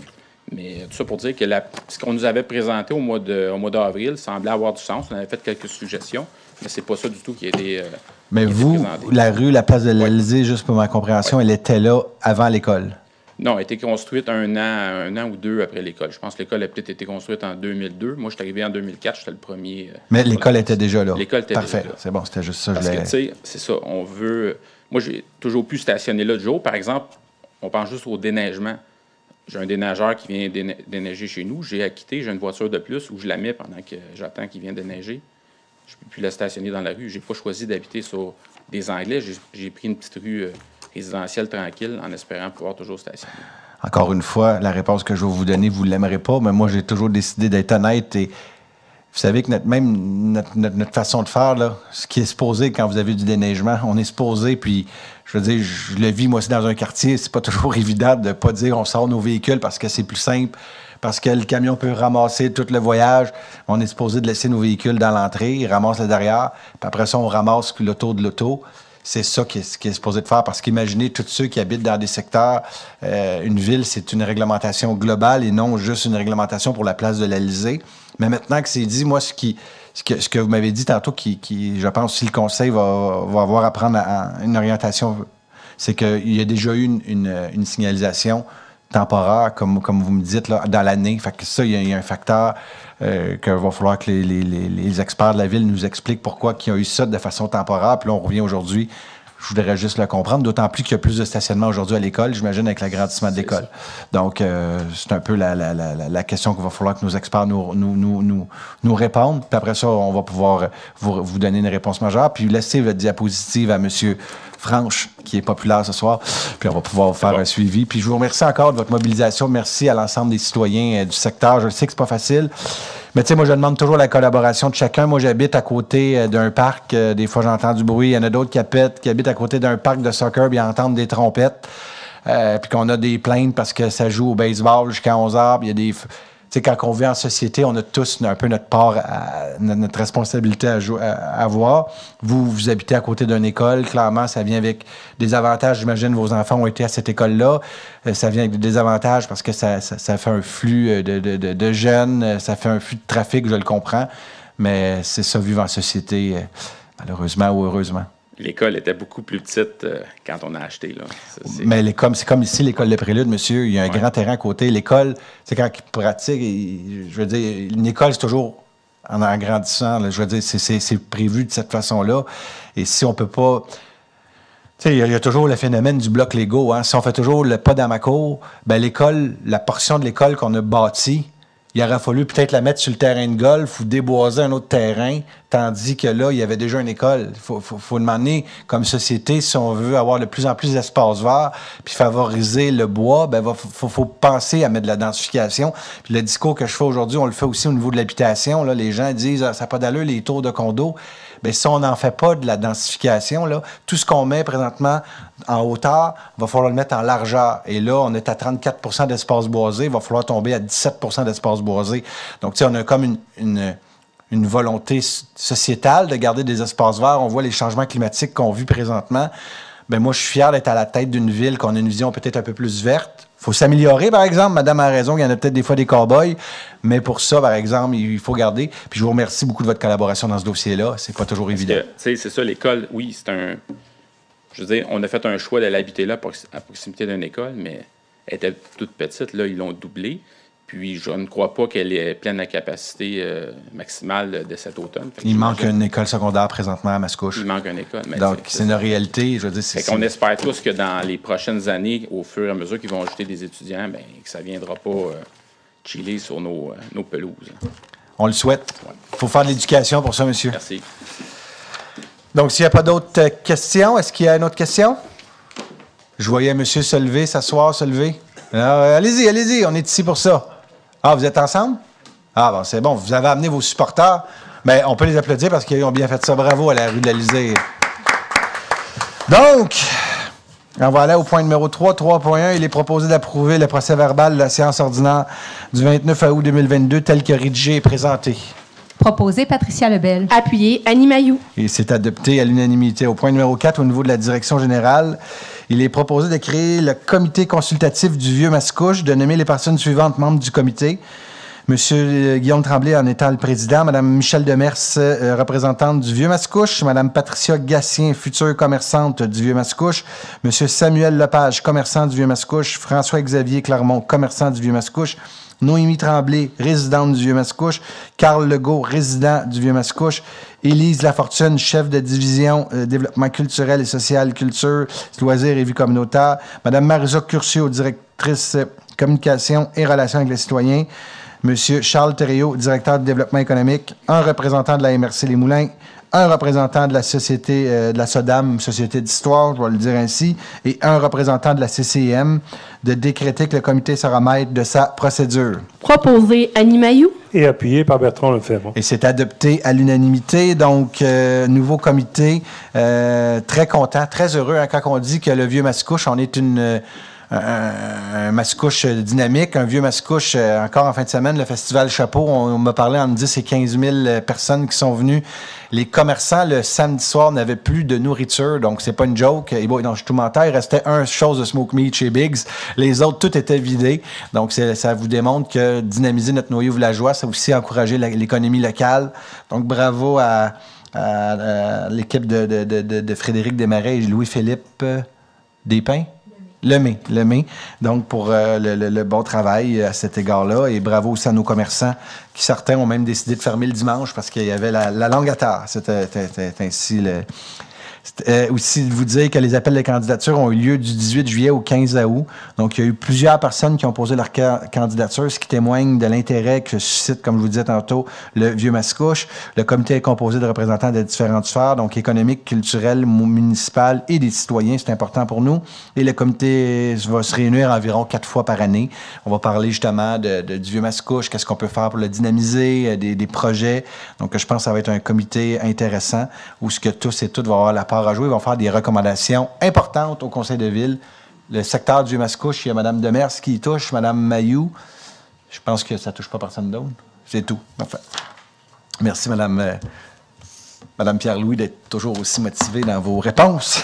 Mais tout ça pour dire que ce qu'on nous avait présenté au mois d'avril semblait avoir du sens. On avait fait quelques suggestions, mais c'est pas ça du tout qui a été mais vous, la rue, la place de l'Élysée, juste pour ma compréhension, elle était là avant l'école? Non, elle a été construite un an ou 2 après l'école. Je pense que l'école a peut-être été construite en 2002. Moi, je suis arrivé en 2004, j'étais le premier. Mais l'école était déjà là. L'école était Parfait. déjà là. C'est bon, c'était juste ça. Parce que, tu sais, c'est ça. On veut. Moi, j'ai toujours pu stationner là du jour. Par exemple, on pense juste au déneigement. J'ai un déneigeur qui vient déneiger chez nous. J'ai acquitté, j'ai une voiture de plus où je la mets pendant que j'attends qu'il vienne déneiger. Je ne peux plus la stationner dans la rue. Je n'ai pas choisi d'habiter sur des Anglais. J'ai pris une petite rue résidentiel tranquille en espérant pouvoir toujours stationner. Encore une fois, la réponse que je vais vous donner, vous ne l'aimerez pas, mais moi, j'ai toujours décidé d'être honnête et vous savez que notre façon de faire, là, ce qui est supposé quand vous avez du déneigement, on est supposé, puis je veux dire, je le vis moi aussi dans un quartier, c'est pas toujours évident de ne pas dire on sort nos véhicules parce que c'est plus simple, parce que le camion peut ramasser tout le voyage. On est supposé de laisser nos véhicules dans l'entrée, ils ramassent le derrière, puis après ça, on ramasse l'auto de l'auto. C'est ça qui est supposé de faire, parce qu'imaginez tous ceux qui habitent dans des secteurs, une ville, c'est une réglementation globale et non juste une réglementation pour la place de l'Alizé. Mais maintenant que c'est dit, moi, ce que vous m'avez dit tantôt, je pense si le Conseil va avoir à prendre une orientation, c'est qu'il y a déjà eu une signalisation temporaire, comme vous me dites, là, dans l'année. Fait que ça, il y a un facteur qu'il va falloir que les experts de la ville nous expliquent pourquoi ils ont eu ça de façon temporaire. Puis là, on revient aujourd'hui. Je voudrais juste le comprendre, d'autant plus qu'il y a plus de stationnement aujourd'hui à l'école, j'imagine, avec l'agrandissement de l'école. Donc, c'est un peu la question qu'il va falloir que nos experts nous répondent. Puis après ça, on va pouvoir vous donner une réponse majeure. Puis laissez votre diapositive à M. Franche, qui est populaire ce soir. Puis on va pouvoir vous faire un suivi. Puis je vous remercie encore de votre mobilisation. Merci à l'ensemble des citoyens du secteur. Je sais que c'est pas facile. Mais tu sais, moi, je demande toujours la collaboration de chacun. Moi, j'habite à côté d'un parc. Des fois, j'entends du bruit. Il y en a d'autres qui habitent à côté d'un parc de soccer puis entendent des trompettes. Puis qu'on a des plaintes parce que ça joue au baseball jusqu'à 11 heures. Puis il y a des... Tu sais, quand on vit en société, on a tous un peu notre part, notre responsabilité à avoir. Vous habitez à côté d'une école. Clairement, ça vient avec des avantages. J'imagine vos enfants ont été à cette école-là. Ça vient avec des désavantages parce que ça fait un flux de jeunes. Ça fait un flux de trafic, je le comprends. Mais c'est ça, vivre en société, malheureusement ou heureusement. L'école était beaucoup plus petite quand on a acheté. Là. Mais c'est comme ici, l'école de Prélude, monsieur. Il y a un grand terrain à côté. L'école, c'est quand ils pratiquent, je veux dire, une école, c'est toujours en grandissant. Là, je veux dire, c'est prévu de cette façon-là. Et si on peut pas... Tu sais, il y a toujours le phénomène du bloc Lego. Hein? Si on fait toujours le pas dans ma cour, ben l'école, la portion de l'école qu'on a bâtie, il aurait fallu peut-être la mettre sur le terrain de golf ou déboiser un autre terrain, tandis que là, il y avait déjà une école. Il faut demander, comme société, si on veut avoir de plus en plus d'espace vert puis favoriser le bois, ben faut penser à mettre de la densification. Puis le discours que je fais aujourd'hui, on le fait aussi au niveau de l'habitation. Là, les gens disent « ça n'a pas d'allure, les tours de condos ». Bien, si on n'en fait pas de la densification, là, tout ce qu'on met présentement en hauteur, il va falloir le mettre en largeur. Et là, on est à 34 d'espace boisé. Il va falloir tomber à 17 d'espace boisé. Donc, tu sais, on a comme une volonté sociétale de garder des espaces verts. On voit les changements climatiques qu'on vit présentement. Bien, moi, je suis fier d'être à la tête d'une ville qu'on a une vision peut-être un peu plus verte. Il faut s'améliorer, par exemple. Madame a raison, il y en a peut-être des fois des cow-boys. Mais pour ça, par exemple, il faut garder. Puis je vous remercie beaucoup de votre collaboration dans ce dossier-là. C'est pas toujours évident. Tu sais, c'est ça, l'école, oui, c'est un... Je veux dire, on a fait un choix d'aller habiter là à proximité d'une école, mais elle était toute petite. Là, ils l'ont doublée. Puis je ne crois pas qu'elle est pleine à capacité maximale de cet automne. Il manque une école secondaire présentement à Mascouche. Il manque une école. Mais donc, c'est une réalité. Je veux dire, c'est... On espère tous que dans les prochaines années, au fur et à mesure qu'ils vont ajouter des étudiants, bien, que ça ne viendra pas chiller sur nos pelouses. On le souhaite. Il faut faire de l'éducation pour ça, monsieur. Merci. Donc, s'il n'y a pas d'autres questions, est-ce qu'il y a une autre question? Je voyais monsieur se lever, s'asseoir, se lever. Alors, allez-y, on est ici pour ça. Ah, vous êtes ensemble? Ah, bon, c'est bon. Vous avez amené vos supporters. Bien, on peut les applaudir parce qu'ils ont bien fait ça. Bravo à la rue de l'Alizé. Donc, on va aller au point numéro 3, 3.1. Il est proposé d'approuver le procès-verbal de la séance ordinaire du 29 août 2022 tel que rédigé et présenté. Proposé Patricia Lebel. Appuyé Annie Mailloux. Et c'est adopté à l'unanimité. Au point numéro 4, au niveau de la direction générale, il est proposé de créer le comité consultatif du Vieux-Mascouche, de nommer les personnes suivantes membres du comité. Monsieur Guillaume Tremblay en étant le président, Madame Michèle Demers, représentante du Vieux-Mascouche, Madame Patricia Gatien, future commerçante du Vieux-Mascouche, Monsieur Samuel Lepage, commerçant du Vieux-Mascouche, François-Xavier Clermont, commerçant du Vieux-Mascouche, Noémie Tremblay, résidente du Vieux-Mascouche, Carl Legault, résident du Vieux-Mascouche, Élise Lafortune, chef de division développement culturel et social, culture, loisirs et vie communautaire, Madame Marisa Curcio, directrice communication et relations avec les citoyens, Monsieur Charles Thériault, directeur du développement économique, un représentant de la MRC Les Moulins, un représentant de la société, de la SODAM, Société d'histoire, je vais le dire ainsi, et un représentant de la CCM, de décréter que le comité se remette de sa procédure. Proposé Annie Mailloux. Et appuyé par Bertrand Lefebvre. Et c'est adopté à l'unanimité. Donc, nouveau comité, très content, très heureux. Hein, quand on dit que le vieux Mascouche, on est un Mascouche dynamique, un vieux Mascouche, encore en fin de semaine, le Festival Chapeau, on m'a parlé entre 10 et 15 000 personnes qui sont venues. Les commerçants, le samedi soir, n'avaient plus de nourriture, donc c'est pas une joke. Et bon, non, je suis tout menteur, il restait un chose de smoke meat chez Biggs. Les autres, tout était vidé. Donc, ça vous démontre que dynamiser notre noyau villageois, ça a aussi encouragé l'économie locale. Donc, bravo à l'équipe de Frédéric Desmarais et Louis-Philippe Despins. Lemay. Donc, pour le bon travail à cet égard-là. Et bravo aussi à nos commerçants qui, certains, ont même décidé de fermer le dimanche parce qu'il y avait la langue à terre. C'était ainsi le... aussi de vous dire que les appels de candidature ont eu lieu du 18 juillet au 15 août. Donc, il y a eu plusieurs personnes qui ont posé leur candidature, ce qui témoigne de l'intérêt que suscite, comme je vous disais tantôt, le vieux Mascouche. Le comité est composé de représentants de différentes sphères, donc économiques, culturelles, municipales et des citoyens. C'est important pour nous. Et le comité va se réunir environ 4 fois par année. On va parler justement du vieux Mascouche, qu'est-ce qu'on peut faire pour le dynamiser, des projets. Donc, je pense que ça va être un comité intéressant où ce que tous et toutes vont avoir la part à jouer. Ils vont faire des recommandations importantes au conseil de ville. Le secteur du Vieux-Mascouche, il y a Mme Demers qui y touche, Mme Mailloux. Je pense que ça ne touche pas personne d'autre. C'est tout. Enfin, merci, Mme Pierre-Louis, d'être toujours aussi motivée dans vos réponses.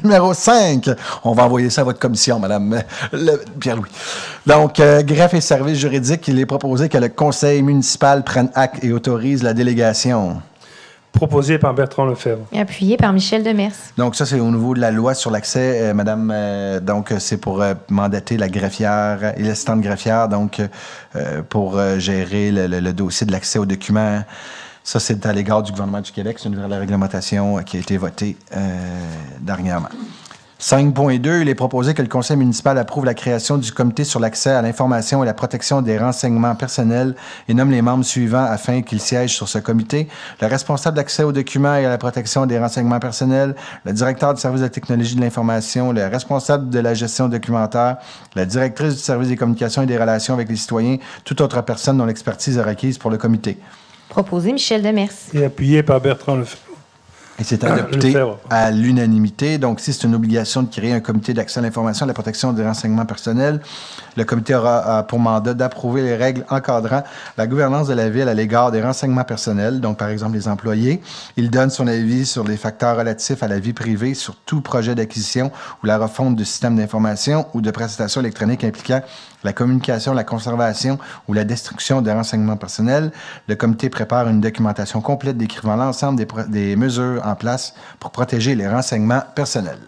Numéro 5. On va envoyer ça à votre commission, Mme Pierre-Louis. Donc, greffe et services juridiques, il est proposé que le conseil municipal prenne acte et autorise la délégation. Proposé par Bertrand Lefebvre. Et appuyé par Michel Demers. Donc, ça, c'est au niveau de la loi sur l'accès, madame. Donc, c'est pour mandater la greffière et l'assistante greffière, donc, pour gérer le dossier de l'accès aux documents. Ça, c'est à l'égard du gouvernement du Québec. C'est une nouvelle réglementation qui a été votée dernièrement. 5.2, il est proposé que le conseil municipal approuve la création du comité sur l'accès à l'information et la protection des renseignements personnels et nomme les membres suivants afin qu'ils siègent sur ce comité. Le responsable d'accès aux documents et à la protection des renseignements personnels, le directeur du service de technologie de l'information, le responsable de la gestion documentaire, la directrice du service des communications et des relations avec les citoyens, toute autre personne dont l'expertise est requise pour le comité. Proposé Michel Demers. Et appuyé par Bertrand Lefebvre. Et c'est adopté à l'unanimité. Donc, si c'est une obligation de créer un comité d'accès à l'information et à la protection des renseignements personnels, le comité aura pour mandat d'approuver les règles encadrant la gouvernance de la ville à l'égard des renseignements personnels, donc par exemple les employés. Il donne son avis sur les facteurs relatifs à la vie privée, sur tout projet d'acquisition ou la refonte du système d'information ou de prestation électronique impliquant la communication, la conservation ou la destruction de renseignements personnels. Le comité prépare une documentation complète décrivant l'ensemble des mesures en place pour protéger les renseignements personnels.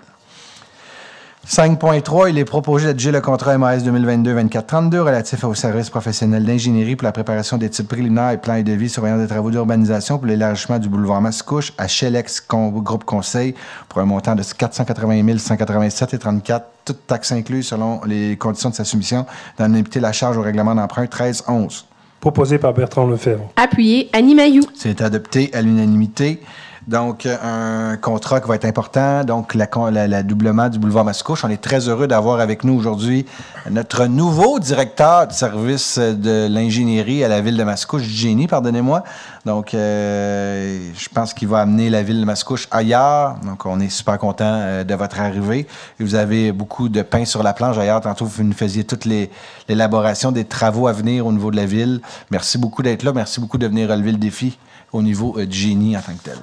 5.3, il est proposé d'adjuger le contrat MAS 2022-2432 relatif aux services professionnels d'ingénierie pour la préparation d'études préliminaires et plans et devis surveillant des travaux d'urbanisation pour l'élargissement du boulevard Mascouche à Chelex Groupe Conseil pour un montant de 480 187,34 $, toutes taxes incluses selon les conditions de sa soumission, d'en imputer la charge au règlement d'emprunt 1311. Proposé par Bertrand Lefebvre. Appuyé Annie Mailloux. C'est adopté à l'unanimité. Donc, un contrat qui va être important. Donc, la doublement du boulevard Mascouche. On est très heureux d'avoir avec nous aujourd'hui notre nouveau directeur du service de l'ingénierie à la ville de Mascouche, du génie, pardonnez-moi. Donc, je pense qu'il va amener la ville de Mascouche ailleurs. Donc, on est super content de votre arrivée. Et vous avez beaucoup de pain sur la planche. D'ailleurs, tantôt, vous nous faisiez toute l'élaboration des travaux à venir au niveau de la ville. Merci beaucoup d'être là. Merci beaucoup de venir relever le défi au niveau du génie en tant que tel.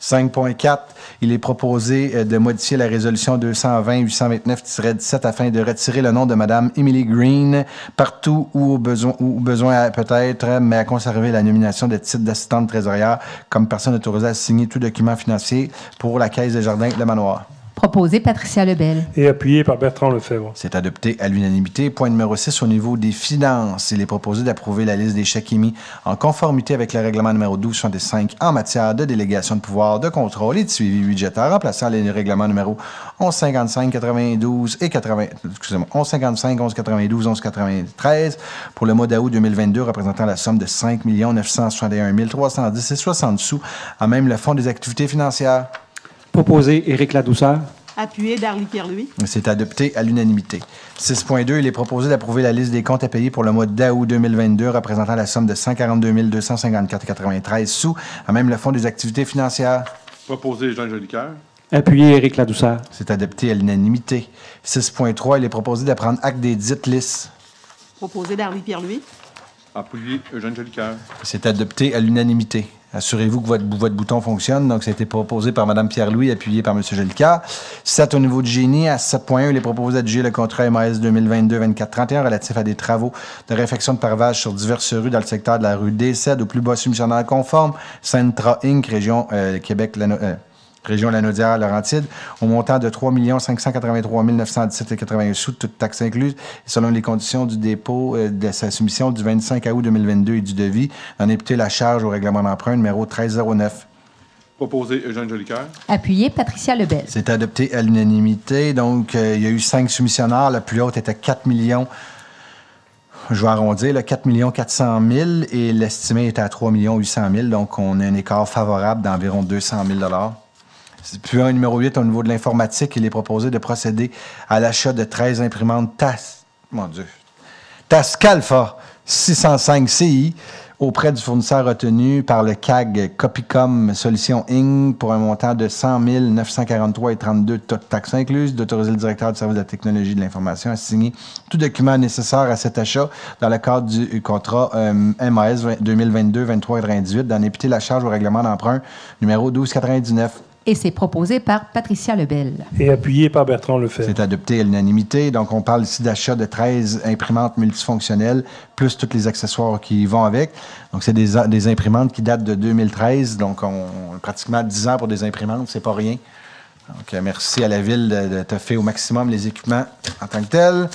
5.4, il est proposé de modifier la résolution 220-829-17 afin de retirer le nom de Mme Emily Green partout où besoin peut-être, mais à conserver la nomination de titre d'assistante trésorière comme personne autorisée à signer tout document financier pour la Caisse des Jardins Le Manoir. Proposé Patricia Lebel. Et appuyé par Bertrand Lefebvre. C'est adopté à l'unanimité. Point numéro 6, au niveau des finances, il est proposé d'approuver la liste des chèques émis en conformité avec le règlement numéro 1265 en matière de délégation de pouvoir, de contrôle et de suivi budgétaire, remplaçant les règlements numéro 1155, 92 et 1155, 1192, 1193 pour le mois d'août 2022, représentant la somme de 5 961 310 et 60 sous, à même le Fonds des activités financières. Proposé Éric Ladouceur. Appuyé Darly Pierre-Louis. C'est adopté à l'unanimité. 6.2, il est proposé d'approuver la liste des comptes à payer pour le mois d'août 2022, représentant la somme de 142 254,93 sous, à même le Fonds des activités financières. Proposé Jean Jolicoeur. Appuyé Éric Ladouceur. C'est adopté à l'unanimité. 6.3, il est proposé de prendre acte des dites listes. Proposé Darly Pierre-Louis. Appuyé Eugène Jolicoeur. C'est adopté à l'unanimité. Assurez-vous que votre bouton fonctionne. Donc, ça a été proposé par Mme Pierre-Louis, appuyé par M. Jolicoeur. 7 au niveau du génie. À 7.1, il est proposé d'adjuger le contrat MAS 2022-24-31 relatif à des travaux de réfection de pavage sur diverses rues dans le secteur de la rue Décède au plus bas soumissionnaire conforme, Centra Inc., région Québec, région Lanaudière-Laurentide, au montant de 3 583 917,81 sous, toutes taxes incluses, et selon les conditions du dépôt de sa soumission du 25 août 2022 et du devis, d'en imputer la charge au règlement d'emprunt numéro 1309. Proposé Eugène Jolicoeur. Appuyé Patricia Lebel. C'est adopté à l'unanimité. Donc, il y a eu 5 soumissionnaires. La plus haute était 4 millions. Je vais arrondir, 4 400 000 et l'estimé était à 3 800 000. Donc, on a un écart favorable d'environ 200 000 $. Puis un numéro 8, au niveau de l'informatique, il est proposé de procéder à l'achat de 13 imprimantes Tascalfa 605 CI auprès du fournisseur retenu par le CAG Copycom Solutions Inc. pour un montant de 100 943,32 toutes taxes incluses, d'autoriser le directeur du service de la technologie de l'information à signer tout document nécessaire à cet achat dans le cadre du contrat MAS 2022-23-98, d'en imputer la charge au règlement d'emprunt numéro 1299. Et c'est proposé par Patricia Lebel. Et appuyé par Bertrand Lefebvre. C'est adopté à l'unanimité. Donc, on parle ici d'achat de 13 imprimantes multifonctionnelles, plus tous les accessoires qui vont avec. Donc, c'est des imprimantes qui datent de 2013. Donc, on a pratiquement 10 ans pour des imprimantes. C'est pas rien. Donc, merci à la Ville de te faire au maximum les équipements en tant que tels.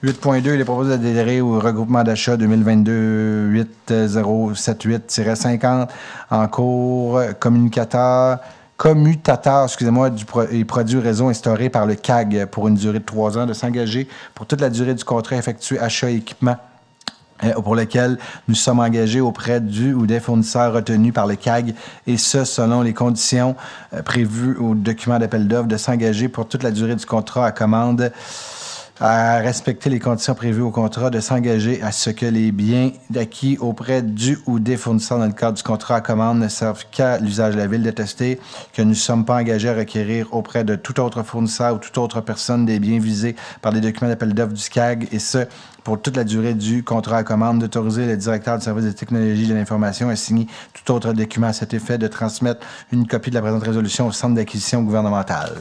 8.2, il est proposé d'adhérer au regroupement d'achat 2022-8078-50 en cours commutateur, et produits réseau instauré par le CAG pour une durée de 3 ans, de s'engager pour toute la durée du contrat effectué achat et équipement pour lequel nous sommes engagés auprès du ou des fournisseurs retenus par le CAG, et ce, selon les conditions prévues au document d'appel d'offres, de s'engager pour toute la durée du contrat à commande, à respecter les conditions prévues au contrat, de s'engager à ce que les biens acquis auprès du ou des fournisseurs dans le cadre du contrat à commande ne servent qu'à l'usage de la Ville, d'attester que nous ne sommes pas engagés à requérir auprès de tout autre fournisseur ou toute autre personne des biens visés par les documents d'appel d'offres du CAG, et ce, pour toute la durée du contrat à commande, d'autoriser le directeur du service des technologies de l'information à signer tout autre document à cet effet, de transmettre une copie de la présente résolution au Centre d'acquisition gouvernementale.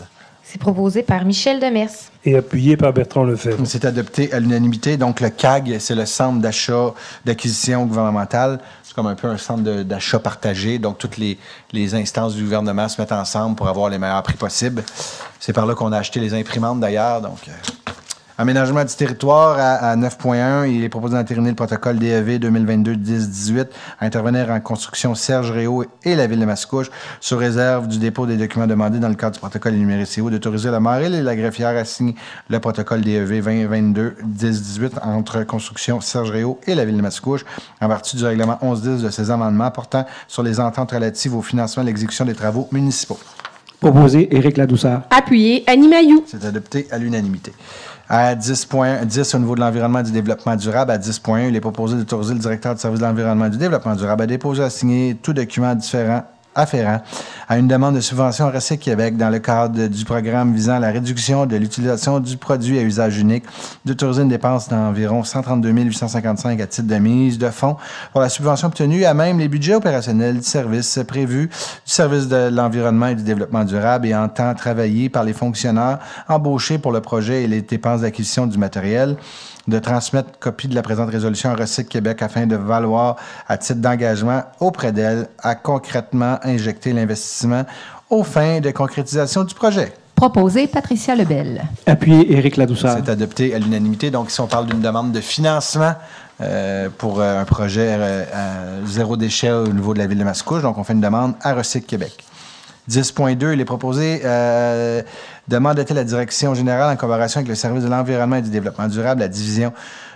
C'est proposé par Michel Demers. Et appuyé par Bertrand Lefebvre. C'est adopté à l'unanimité. Donc, le CAG, c'est le Centre d'achat d'acquisition gouvernementale. C'est comme un peu un centre d'achat partagé. Donc, toutes les instances du gouvernement se mettent ensemble pour avoir les meilleurs prix possibles. C'est par là qu'on a acheté les imprimantes, d'ailleurs. Donc, aménagement du territoire à 9.1, il est proposé d'entériner le protocole DEV 2022-10-18 à intervenir en construction Serge Réau et la Ville de Mascouche, sous réserve du dépôt des documents demandés dans le cadre du protocole énuméré CO, d'autoriser le maire et la greffière à signer le protocole DEV 2022-10-18 entre construction Serge Réau et la Ville de Mascouche, en vertu du règlement 1110 de ces amendements portant sur les ententes relatives au financement et l'exécution des travaux municipaux. Proposé Éric Ladouceur. Appuyé Annie Mailloux. C'est adopté à l'unanimité. À 10.10, au niveau de l'environnement et du développement durable, à 10.1, il est proposé d'autoriser le directeur du service de l'environnement et du développement durable à déposer à signer tout document afférent à une demande de subvention à Recyc Québec dans le cadre du programme visant à la réduction de l'utilisation du produit à usage unique, d'autoriser une dépense d'environ 132 855 à titre de mise de fonds pour la subvention obtenue à même les budgets opérationnels du service prévu du service de l'environnement et du développement durable, et entend travailler par les fonctionnaires embauchés pour le projet et les dépenses d'acquisition du matériel, de transmettre copie de la présente résolution à Recyc Québec afin de valoir à titre d'engagement auprès d'elle à concrètement injecter l'investissement aux fins de concrétisation du projet. Proposé Patricia Lebel. Appuyé Éric Ladouceur. C'est adopté à l'unanimité. Donc, ici, on parle d'une demande de financement pour un projet à zéro déchet au niveau de la ville de Mascouche. Donc, on fait une demande à Recyc Québec. 10.2, il est proposé de mandater la direction générale en collaboration avec le service de l'environnement et du développement durable, la division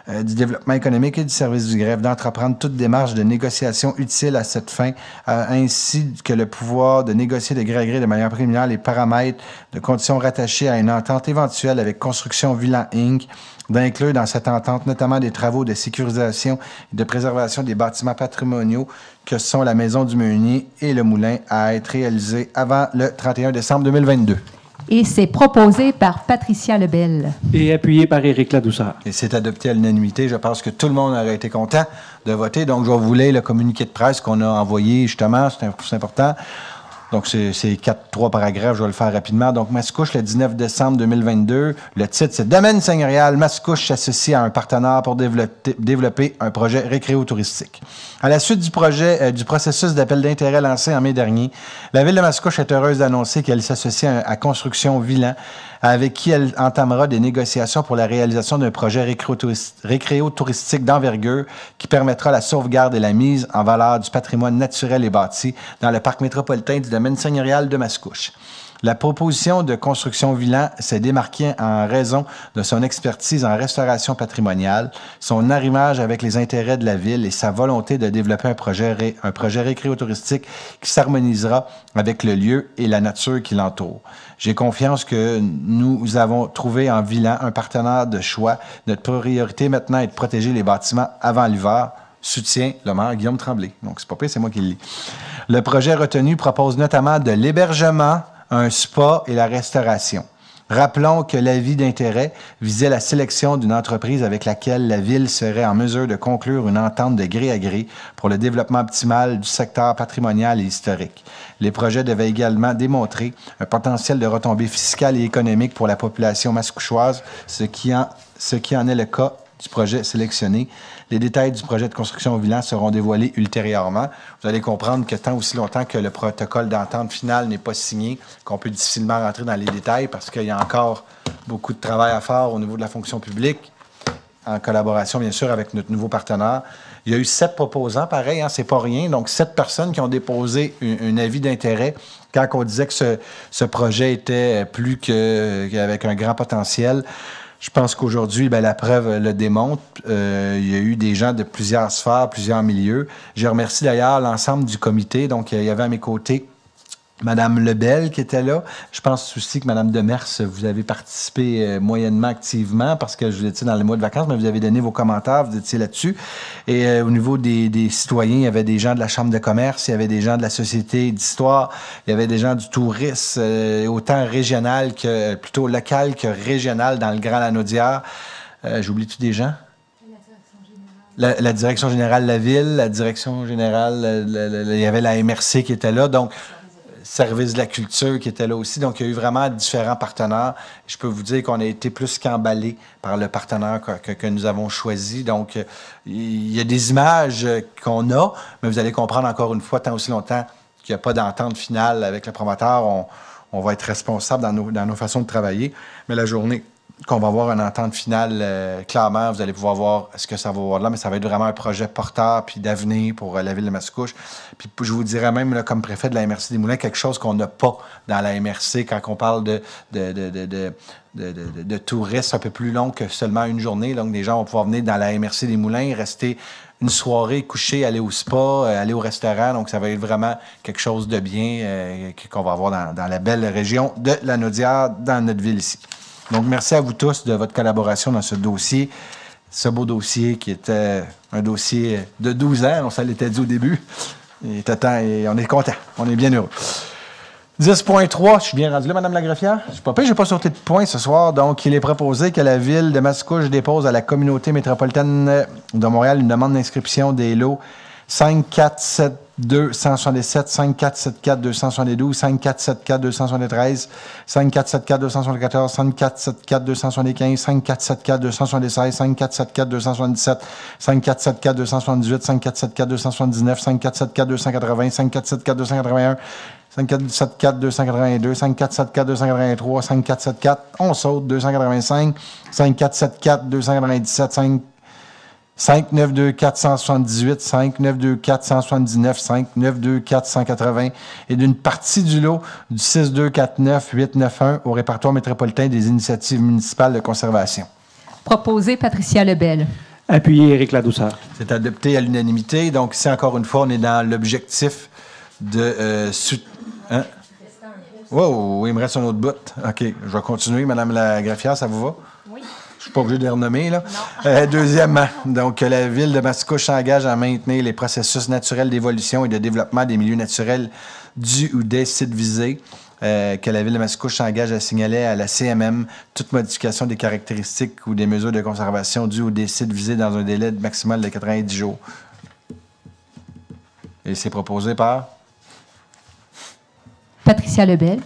du développement économique et du service du greffe, d'entreprendre toute démarche de négociation utile à cette fin, ainsi que le pouvoir de négocier de gré à gré de manière préliminaire les paramètres de conditions rattachées à une entente éventuelle avec Construction Villan Inc., d'inclure dans cette entente notamment des travaux de sécurisation et de préservation des bâtiments patrimoniaux que sont la Maison du Meunier et le Moulin à être réalisés avant le 31 décembre 2022. Et c'est proposé par Patricia Lebel. Et appuyé par Éric Ladouceur. Et c'est adopté à l'unanimité. Je pense que tout le monde aurait été content de voter. Donc, je vais vous lire le communiqué de presse qu'on a envoyé, justement. C'est important. Donc, c'est 3 paragraphes. Je vais le faire rapidement. Donc, Mascouche, le 19 décembre 2022. Le titre, c'est « Domaine seigneurial. Mascouche s'associe à un partenaire pour développer un projet récréo-touristique ». À la suite du processus d'appel d'intérêt lancé en mai dernier, la Ville de Mascouche est heureuse d'annoncer qu'elle s'associe à Construction Villan, avec qui elle entamera des négociations pour la réalisation d'un projet récréo-touristique d'envergure qui permettra la sauvegarde et la mise en valeur du patrimoine naturel et bâti dans le parc métropolitain du domaine seigneurial de Mascouche. La proposition de Construction Villan s'est démarquée en raison de son expertise en restauration patrimoniale, son arrimage avec les intérêts de la ville et sa volonté de développer un projet récréo-touristique qui s'harmonisera avec le lieu et la nature qui l'entoure. J'ai confiance que nous avons trouvé en Villan un partenaire de choix. Notre priorité maintenant est de protéger les bâtiments avant l'hiver. Soutient le maire Guillaume Tremblay. Donc, c'est pas pire, c'est moi qui le lis. Le projet retenu propose notamment de l'hébergement, un spa et la restauration. Rappelons que l'avis d'intérêt visait la sélection d'une entreprise avec laquelle la Ville serait en mesure de conclure une entente de gré à gré pour le développement optimal du secteur patrimonial et historique. Les projets devaient également démontrer un potentiel de retombées fiscales et économiques pour la population mascouchoise, ce qui en est le cas du projet sélectionné. Les détails du projet de construction au Villan seront dévoilés ultérieurement. Vous allez comprendre que tant aussi longtemps que le protocole d'entente finale n'est pas signé, qu'on peut difficilement rentrer dans les détails parce qu'il y a encore beaucoup de travail à faire au niveau de la fonction publique, en collaboration, bien sûr, avec notre nouveau partenaire. Il y a eu 7 proposants, pareil, hein, c'est pas rien. Donc, 7 personnes qui ont déposé un avis d'intérêt quand on disait que ce projet était plus qu'avec un grand potentiel. Je pense qu'aujourd'hui, la preuve le démontre. Il y a eu des gens de plusieurs sphères, plusieurs milieux. Je remercie d'ailleurs l'ensemble du comité. Donc, il y avait à mes côtés Mme Lebel qui était là. Je pense aussi que Mme Demers, vous avez participé moyennement activement parce que vous étiez dans le mois de vacances, mais vous avez donné vos commentaires, vous étiez là-dessus. Et au niveau des citoyens, il y avait des gens de la Chambre de commerce, il y avait des gens de la Société d'histoire, il y avait des gens du tourisme, autant régional que plutôt local que régional dans le Grand Lanaudière. J'oublie-tu des gens? La direction générale de la ville, la direction générale, il y avait la MRC qui était là. Donc, service de la culture qui était là aussi. Donc, il y a eu vraiment différents partenaires. Je peux vous dire qu'on a été plus qu'emballés par le partenaire que nous avons choisi. Donc, il y a des images qu'on a, mais vous allez comprendre encore une fois, tant aussi longtemps qu'il n'y a pas d'entente finale avec le promoteur, on va être responsable dans nos façons de travailler. Mais la journée qu'on va avoir une entente finale, clairement, vous allez pouvoir voir ce que ça va avoir là, mais ça va être vraiment un projet porteur puis d'avenir pour la ville de Mascouche. Puis je vous dirais même, là, comme préfet de la MRC des Moulins, quelque chose qu'on n'a pas dans la MRC quand on parle de touristes un peu plus long que seulement une journée. Donc, des gens vont pouvoir venir dans la MRC des Moulins, rester une soirée, coucher, aller au spa, aller au restaurant. Donc, ça va être vraiment quelque chose de bien qu'on va avoir dans la belle région de Lanaudière, dans notre ville ici. Donc, merci à vous tous de votre collaboration dans ce dossier, ce beau dossier qui était un dossier de 12 ans, on s'en l'était dit au début. Il était temps et on est content, on est bien heureux. 10.3, je suis bien rendu là, Mme la greffière? Je suis pas pire, je n'ai pas sauté de point ce soir. Donc, il est proposé que la Ville de Mascouche dépose à la communauté métropolitaine de Montréal une demande d'inscription des lots 5, 4, 7, 277, 5474 272, 5474 273, 5474 274, 5474 275, 5474 276, 5474 277, 5474 278, 5474 279, 5474 280, 5474 281, 5474 282, 5474 283, 5474, on saute, 285, 5474 297, 592 478, 592 479, 592 480 et d'une partie du lot du 6249 891 au répertoire métropolitain des initiatives municipales de conservation. Proposé Patricia Lebel. Appuyé Éric Ladouceur. C'est adopté à l'unanimité. Donc, ici, encore une fois, on est dans l'objectif de... Hein? Wow, il me reste un autre bout. OK, je vais continuer. Madame la greffière, ça vous va? Oui. Je ne suis pas obligé de les renommer, là. Deuxièmement, donc, la Ville de Mascouche s'engage à maintenir les processus naturels d'évolution et de développement des milieux naturels du ou des sites visés. Que la Ville de Mascouche s'engage à signaler à la CMM toute modification des caractéristiques ou des mesures de conservation du ou des sites visés dans un délai maximal de 90 jours. Et c'est proposé par? Patricia Lebel.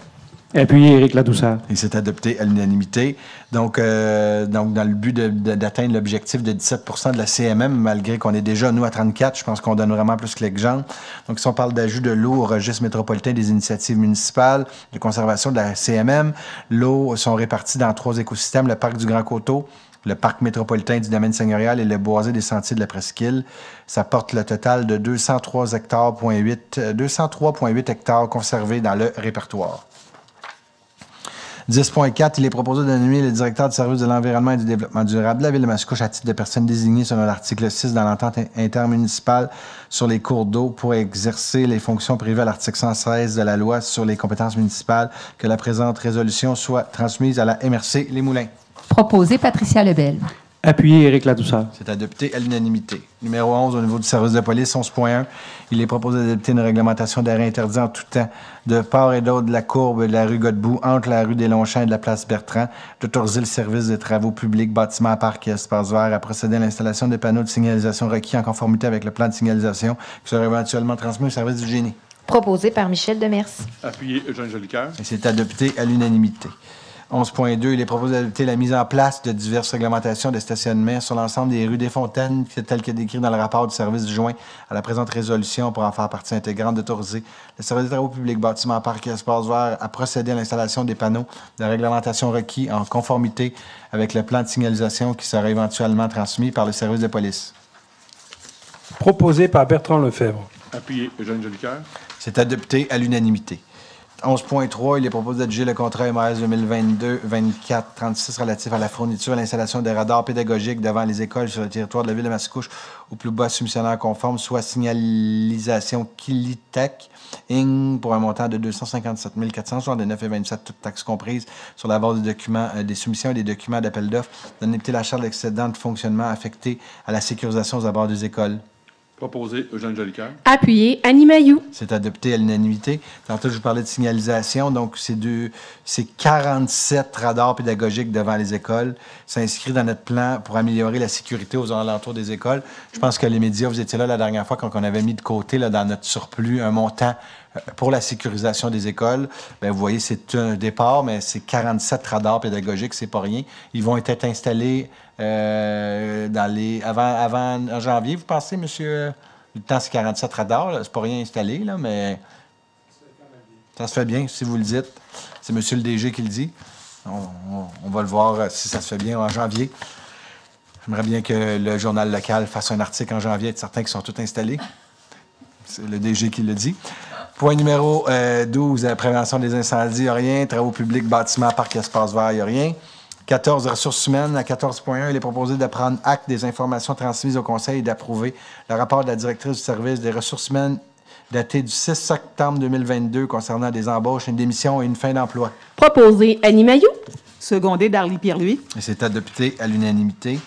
Appuyé Éric Ladouceur. Et c'est adopté à l'unanimité. Donc, dans le but d'atteindre l'objectif de 17 de la CMM, malgré qu'on est déjà, nous, à 34, je pense qu'on donne vraiment plus que l'exemple. Donc, si on parle d'ajout de l'eau au registre métropolitain des initiatives municipales de conservation de la CMM, l'eau sont réparties dans 3 écosystèmes, le parc du Grand Coteau, le parc métropolitain du domaine seigneurial et le boisé des sentiers de la Presqu'île. Ça porte le total de 203,8 hectares conservés dans le répertoire. 10.4, il est proposé de nommer le directeur du service de l'environnement et du développement durable de la Ville de Mascouche à titre de personne désignée selon l'article 6 dans l'entente intermunicipale sur les cours d'eau pour exercer les fonctions prévues à l'article 116 de la loi sur les compétences municipales, que la présente résolution soit transmise à la MRC Les Moulins. Proposé Patricia Lebel. Appuyé Éric Ladouceur. C'est adopté à l'unanimité. Numéro 11, au niveau du service de police, 11.1, il est proposé d'adopter une réglementation d'arrêt interdit en tout temps de part et d'autre de la courbe de la rue Godbout, entre la rue des Longchamps et de la place Bertrand, d'autoriser le service de travaux publics, bâtiments, parcs et espaces verts à procéder à l'installation des panneaux de signalisation requis en conformité avec le plan de signalisation qui sera éventuellement transmis au service du génie. Proposé par Michel Demers. Appuyé Eugène Jolicoeur. Et c'est adopté à l'unanimité. 11.2, il est proposé d'adopter la mise en place de diverses réglementations de stationnement sur l'ensemble des rues des Fontaines, tel que décrit dans le rapport du service joint à la présente résolution pour en faire partie intégrante, d'autoriser le service des travaux publics, bâtiments, parcs et espaces verts à procéder à l'installation des panneaux de réglementation requis en conformité avec le plan de signalisation qui sera éventuellement transmis par le service de police. Proposé par Bertrand Lefebvre. Appuyé Eugène Jolicoeur. C'est adopté à l'unanimité. 11.3, il est proposé d'adjuger le contrat MRS 2022-24-36 relatif à la fourniture et l'installation des radars pédagogiques devant les écoles sur le territoire de la Ville de Mascouche au plus bas soumissionnaire conforme, soit signalisation Kilitech Inc. pour un montant de 257 469,27, toutes taxes comprises, sur la base des documents, des soumissions et des documents d'appel d'offres, d'indemniter la charge d'excédent de fonctionnement affecté à la sécurisation aux abords des écoles. Proposé Eugène Jolicoeur. Appuyé Annie Mailloux. C'est adopté à l'unanimité. Tantôt, je vous parlais de signalisation. Donc, c'est 47 radars pédagogiques devant les écoles. Ça inscrit dans notre plan pour améliorer la sécurité aux alentours des écoles. Je pense que les médias, vous étiez là la dernière fois quand on avait mis de côté là, dans notre surplus un montant pour la sécurisation des écoles. Bien, vous voyez, c'est un départ, mais c'est 47 radars pédagogiques, c'est pas rien. Ils vont être installés avant janvier, vous pensez, monsieur? Le temps, c'est 47 radars. C'est pas rien installé, là, mais ça se fait bien, si vous le dites. C'est monsieur le DG qui le dit. On va le voir si ça se fait bien en janvier. J'aimerais bien que le journal local fasse un article en janvier, être certain qu'ils sont tous installés. C'est le DG qui le dit. Point numéro 12, prévention des incendies, il n'y a rien. Travaux publics, bâtiments, parcs, espaces verts, il n'y a rien. 14, ressources humaines. À 14.1, il est proposé de prendre acte des informations transmises au Conseil et d'approuver le rapport de la directrice du service des ressources humaines daté du 6 septembre 2022 concernant des embauches, une démission et une fin d'emploi. Proposé Annie Mailloux. Secondé Darly Pierre-Louis. Et c'est adopté à l'unanimité.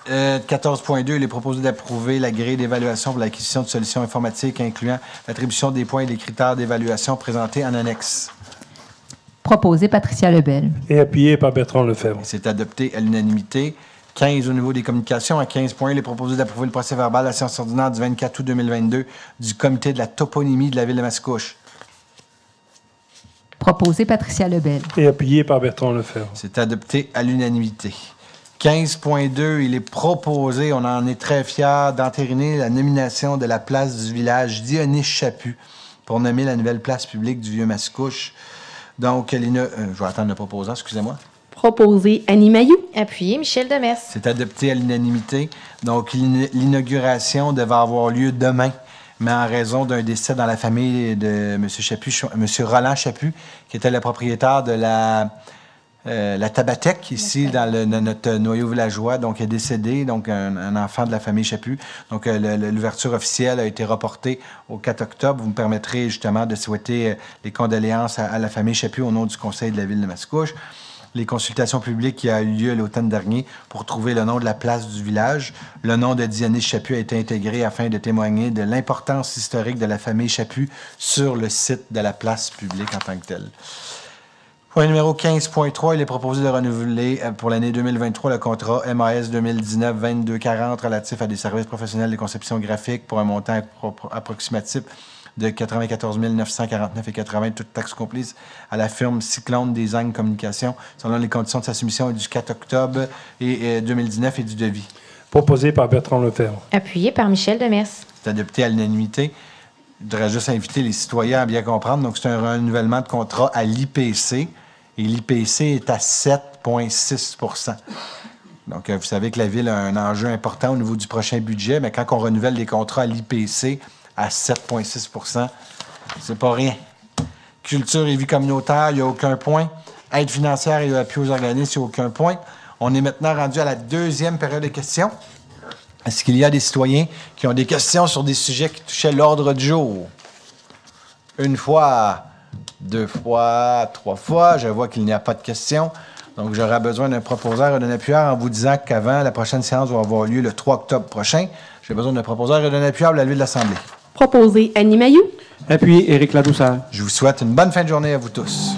14.2, il est proposé d'approuver la grille d'évaluation pour l'acquisition de solutions informatiques incluant l'attribution des points et des critères d'évaluation présentés en annexe. Proposé Patricia Lebel. Et appuyé par Bertrand Lefebvre. C'est adopté à l'unanimité. 15 au niveau des communications. À 15 points, il est proposé d'approuver le procès-verbal de la séance ordinaire du 24 août 2022 du comité de la toponymie de la ville de Mascouche. Proposé Patricia Lebel. Et appuyé par Bertrand Lefebvre. C'est adopté à l'unanimité. 15.2, il est proposé, on en est très fiers, d'entériner la nomination de la place du village Dionys Chaput pour nommer la nouvelle place publique du Vieux-Mascouche. Donc, je vais attendre le proposant, excusez-moi. Proposé Annie Mailloux. Appuyé Michel Demers. C'est adopté à l'unanimité. Donc, l'inauguration devait avoir lieu demain, mais en raison d'un décès dans la famille de M. Chaput, M. Roland Chaput, qui était le propriétaire de la Tabathèque, ici, dans notre noyau villageois, donc est décédé, donc un enfant de la famille Chaput. Donc, l'ouverture officielle a été reportée au 4 octobre. Vous me permettrez justement de souhaiter les condoléances à la famille Chaput au nom du conseil de la ville de Mascouche. Les consultations publiques qui ont eu lieu l'automne dernier pour trouver le nom de la place du village. Le nom de Dionys Chaput a été intégré afin de témoigner de l'importance historique de la famille Chaput sur le site de la place publique en tant que telle. Point numéro 15.3, il est proposé de renouveler pour l'année 2023 le contrat MAS 2019-2240 relatif à des services professionnels de conception graphique pour un montant approximatif de 94 949,80 toutes taxes comprises à la firme Cyclone Design Communication selon les conditions de sa soumission du 4 octobre 2019 et du devis. Proposé par Bertrand Lefebvre. Appuyé par Michel Demers. C'est adopté à l'unanimité. Je voudrais juste inviter les citoyens à bien comprendre. Donc, c'est un renouvellement de contrat à l'IPC. Et l'IPC est à 7,6 %. Donc, vous savez que la Ville a un enjeu important au niveau du prochain budget, mais quand on renouvelle des contrats à l'IPC à 7,6 %, c'est pas rien. Culture et vie communautaire, il n'y a aucun point. Aide financière et appui aux organismes, il n'y a aucun point. On est maintenant rendu à la deuxième période de questions. Est-ce qu'il y a des citoyens qui ont des questions sur des sujets qui touchaient l'ordre du jour? Une fois, deux fois, trois fois, je vois qu'il n'y a pas de questions. Donc, j'aurai besoin d'un proposeur et d'un appuyeur en vous disant qu'avant, la prochaine séance va avoir lieu le 3 octobre prochain. J'ai besoin d'un proposeur et d'un appuyeur à la levée de l'Assemblée. Proposé Annie Mailloux. Appuyé Éric Ladouceur. Je vous souhaite une bonne fin de journée à vous tous.